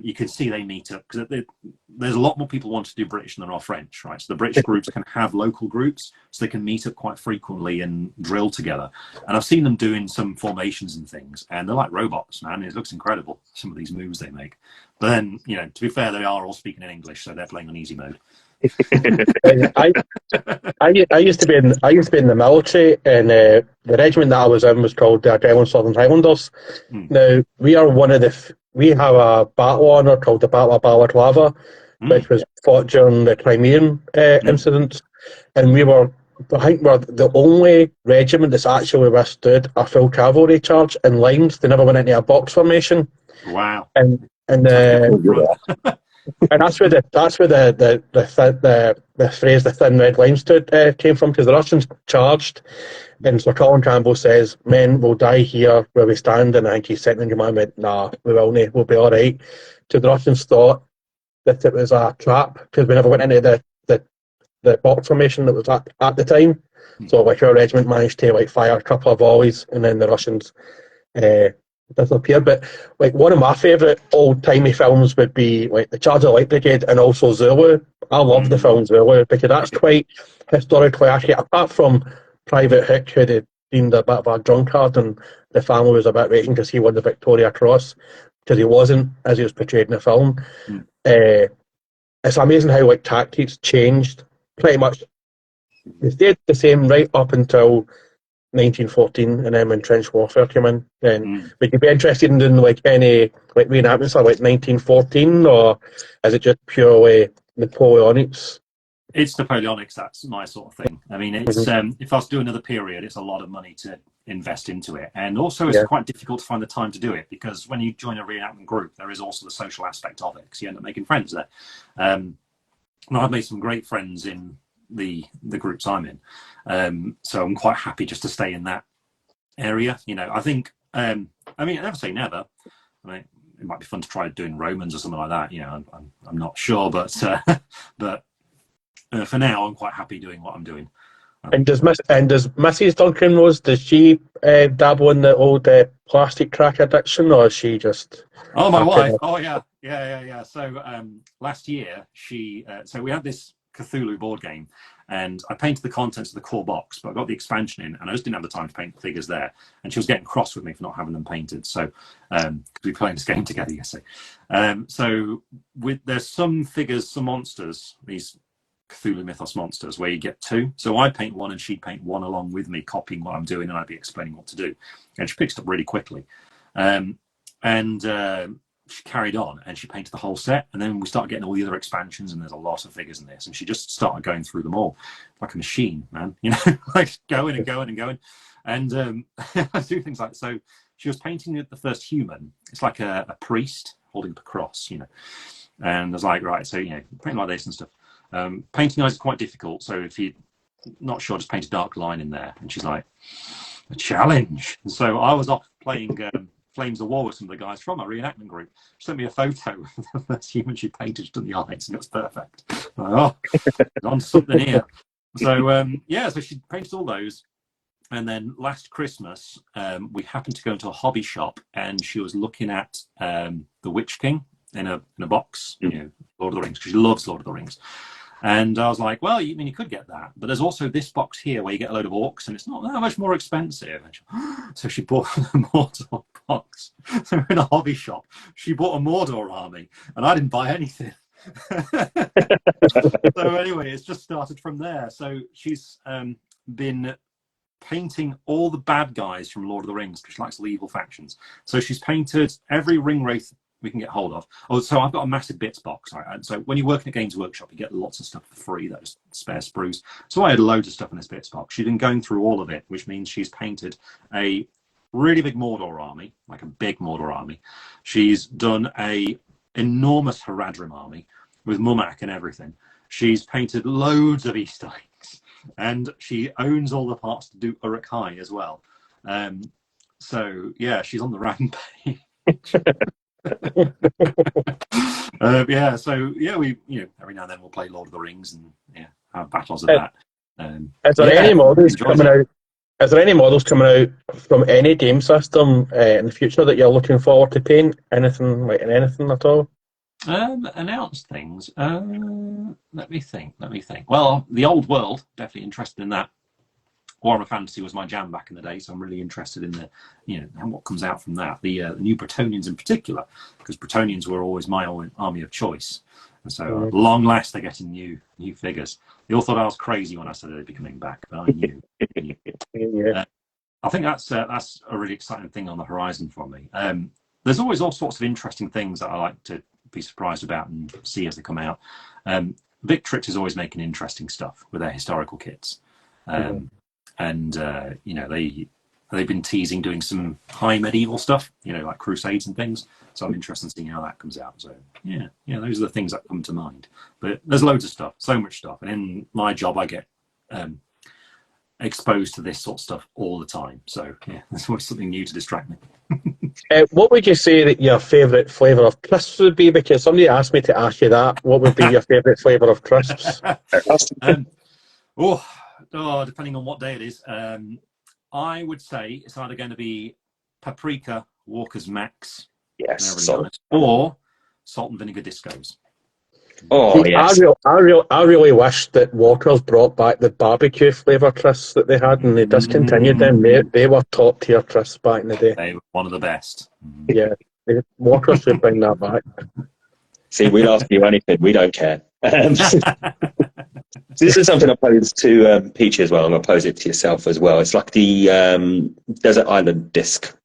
you can see they meet up because there's a lot more people want to do British than there are French, right? So the British groups can have local groups, so they can meet up quite frequently and drill together. And I've seen them doing some formations and things, and they're like robots, man. It looks incredible, some of these moves they make. But then, to be fair, they are all speaking in English, so they're playing on easy mode. I used to be in the military, and the regiment that I was in was called the Adrenaline Southern Highlanders. Now we have a battle honour called the Battle of Balaclava, which was fought during the Crimean incidents, and I think we're the only regiment that's actually withstood a full cavalry charge in lines. They never went into a box formation. Wow! And and that's where the phrase "the thin red line stood" came from, because the Russians charged, and Sir Colin Campbell says, "Men will die here where we stand," and I think his second in command went, "Nah, we will not. We'll be all right." So the Russians thought that it was a trap because we never went into the box formation that was at the time. So like our regiment managed to fire a couple of volleys, and then the Russians disappeared. But like one of my favourite old timey films would be like the Charge of the Light Brigade, and also Zulu. I love the film Zulu because that's quite historically accurate, apart from Private Hook, who they deemed a bit of a drunkard, and the family was a bit raging because he won the Victoria Cross, because he wasn't, as he was portrayed in the film. It's amazing how tactics changed pretty much they stayed the same right up until 1914, and then when trench warfare came in. Then would you be interested in doing like any like reenactments of like 1914, or is it just purely Napoleonics? It's Napoleonics. That's my sort of thing. I mean, it's if I was to do another period, it's a lot of money to invest into it, and also it's quite difficult to find the time to do it, because when you join a reenactment group, there is also the social aspect of it, because you end up making friends there. And I've made some great friends in the groups I'm in, so I'm quite happy just to stay in that area. You know, I think I mean, I never say never. I mean, it might be fun to try doing Romans or something like that. You know, I'm not sure, but for now, I'm quite happy doing what I'm doing. And does Mrs. Duncan Rose, does she dabble in the old plastic crack addiction, or is she just? Oh, my wife. Oh, yeah. So last year, so we had this Cthulhu board game, and I painted the contents of the core box, but I got the expansion in, and I just didn't have the time to paint the figures there. And she was getting cross with me for not having them painted. So because we were playing this game together yesterday. So there's some figures, some monsters, these Cthulhu Mythos monsters, where you get two. So I paint one and she'd paint one along with me, copying what I'm doing, and I'd be explaining what to do. And she picked it up really quickly. She carried on and she painted the whole set. And then we started getting all the other expansions, and there's a lot of figures in this. And she just started going through them all like a machine, man. You know, like going and going and going. And I do things like, so she was painting the first human. It's like a priest holding up a cross, you know. And I was like, right, so, you know, paint like this and stuff. Painting eyes is quite difficult, so if you're not sure, just paint a dark line in there. And she's like, a challenge. And so I was off playing Flames of War with some of the guys from our reenactment group. She sent me a photo of the first human she painted, just on the eyes, and it was perfect. Like, oh, on something here. So so she painted all those. And then last Christmas, we happened to go into a hobby shop, and she was looking at the Witch King in a box, you know, Lord of the Rings, because she loves Lord of the Rings. And I was like, well, you could get that, but there's also this box here where you get a load of orcs, and it's not that much more expensive. So she bought a Mordor box. So we're in a hobby shop. She bought a Mordor army, and I didn't buy anything. So anyway, it's just started from there. So she's been painting all the bad guys from Lord of the Rings, because she likes the evil factions. So she's painted every ring wraith we can get hold of. Oh, so I've got a massive bits box. Right? So when you're working at Games Workshop, you get lots of stuff for free, those spare sprues. So I had loads of stuff in this bits box. She's been going through all of it, which means she's painted a really big Mordor army, like a big Mordor army. She's done a enormous Haradrim army with Mummak and everything. She's painted loads of Easter eggs, and she owns all the parts to do Uruk-hai as well. So yeah, she's on the rampage. We, you know, every now and then we'll play Lord of the Rings and have battles of that. Is there any models coming out? Is there any models coming out from any game system in the future that you're looking forward to paint? Anything at all? Announced things. Let me think. Well, the old world, definitely interested in that. Warhammer Fantasy was my jam back in the day, so I'm really interested in the, you know, what comes out from that. The new Bretonnians in particular, because Bretonnians were always my army of choice, and so at long last they're getting new figures. They all thought I was crazy when I said they'd be coming back, but I knew. I think that's a really exciting thing on the horizon for me. There's always all sorts of interesting things that I like to be surprised about and see as they come out. Victrix is always making interesting stuff with their historical kits. And you know, they've been teasing doing some high medieval stuff, you know, like Crusades and things. So I'm interested in seeing how that comes out. So yeah, those are the things that come to mind. But there's loads of stuff, so much stuff, and in my job, I get exposed to this sort of stuff all the time. So yeah, there's always something new to distract me. What would you say that your favourite flavour of crisps would be? Because somebody asked me to ask you that. What would be your favourite flavour of crisps? Depending on what day it is, I would say it's either going to be paprika Walker's Max, yes, or salt and vinegar discos. Oh, see, yes. I really wish that Walker's brought back the barbecue flavour crisps that they had, and they discontinued them. They were top tier crisps back in the day. They were one of the best. Yeah, Walker should bring that back. See, we'll ask you anything. We don't care. So this is something I posed to Peachy as well. I'm going to pose it to yourself as well. It's like the desert island disc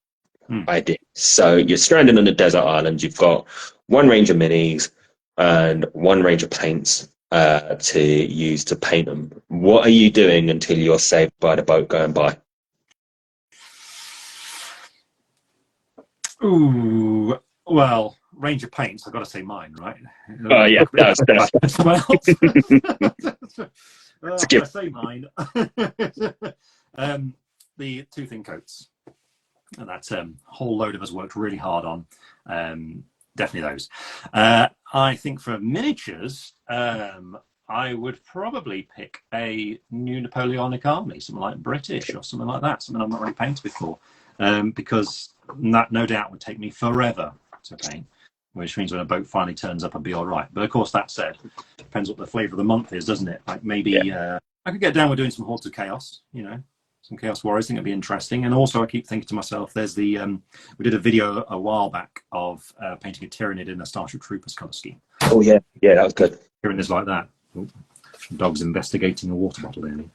idea. So you're stranded on a desert island. You've got one range of minis and one range of paints to use to paint them. What are you doing until you're saved by the boat going by? Ooh, well, range of paints. I've got to say mine, right? Oh yeah, that's someone else. I say mine. The two thin coats, and that's a whole load of us worked really hard on. Definitely those. I think for miniatures, I would probably pick a new Napoleonic army, something like British or something like that, something I've not really painted before, because that no doubt would take me forever to paint, which means when a boat finally turns up, I'll be all right. But of course, that said, depends what the flavour of the month is, doesn't it? Like maybe I could get down with doing some Hordes of Chaos, some Chaos Warriors. I think it'd be interesting. And also, I keep thinking to myself, there's the we did a video a while back of painting a Tyranid in a Starship Troopers colour scheme. Oh yeah, that was good. Tyranids like that. Ooh, dog's investigating a water bottle early.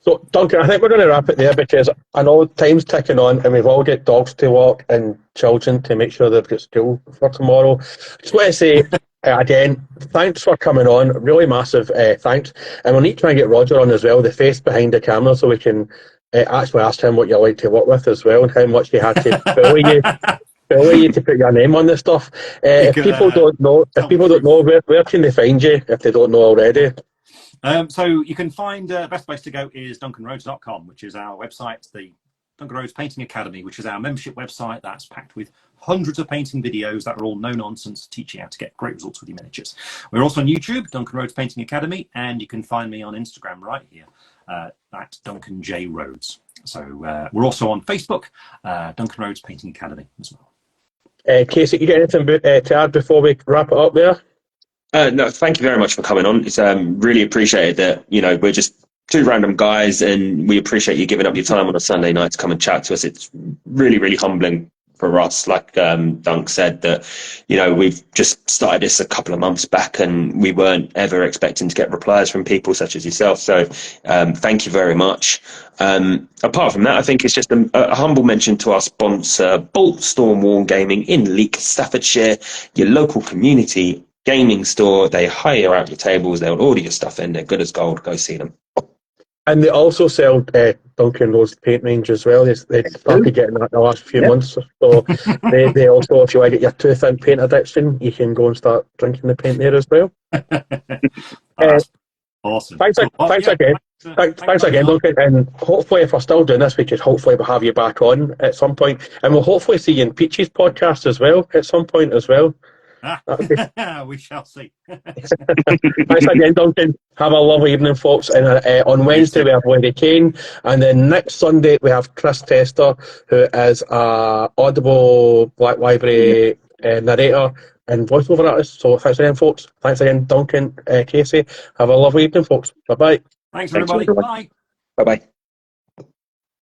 So, Duncan, I think we're going to wrap it there because I know time's ticking on and we've all got dogs to walk and children to make sure they've got school for tomorrow. I just want to say, again, thanks for coming on. Really massive thanks. And we'll need to try and get Roger on as well, the face behind the camera, so we can actually ask him what you like to work with as well and how much you had to bully you to put your name on this stuff. If people don't know, where can they find you if they don't know already? So you can find best place to go is duncanrhodes.com, which is our website, the Duncan Rhodes Painting Academy, which is our membership website that's packed with hundreds of painting videos that are all no nonsense, teaching you how to get great results with your miniatures. We're also on YouTube, Duncan Rhodes Painting Academy, and you can find me on Instagram right here at Duncan J Rhodes. So we're also on Facebook, Duncan Rhodes Painting Academy as well. Casey, you got anything to add before we wrap it up there? No, thank you very much for coming on. It's really appreciated that, we're just two random guys and we appreciate you giving up your time on a Sunday night to come and chat to us. It's really, really humbling for us. Like Dunk said, that, we've just started this a couple of months back and we weren't ever expecting to get replies from people such as yourself. So thank you very much. Apart from that, I think it's just a humble mention to our sponsor, Bolt Storm Wargaming in Leek, Staffordshire, your local community gaming store. They hire out your tables, they'll order your stuff in, they're good as gold. Go see them. And they also sell Duncan Rhodes paint range as well. They started getting that in the last few months. So they also, if you want to get your too thin paint addiction, you can go and start drinking the paint there as well. Awesome. Thanks again. Thanks again, Duncan. And hopefully, if we're still doing this, we could hopefully have you back on at some point. And we'll hopefully see you in Peachy's podcast as well at some point as well. We shall see. Thanks again, Duncan. Have a lovely evening, folks. And on Wednesday we have Wendy Kane, and then next Sunday we have Chris Tester, who is a Audible Black Library narrator and voiceover artist. So thanks again, folks. Thanks again, Duncan, Casey. Have a lovely evening, folks. Bye bye. Thanks everybody. Bye. Bye bye.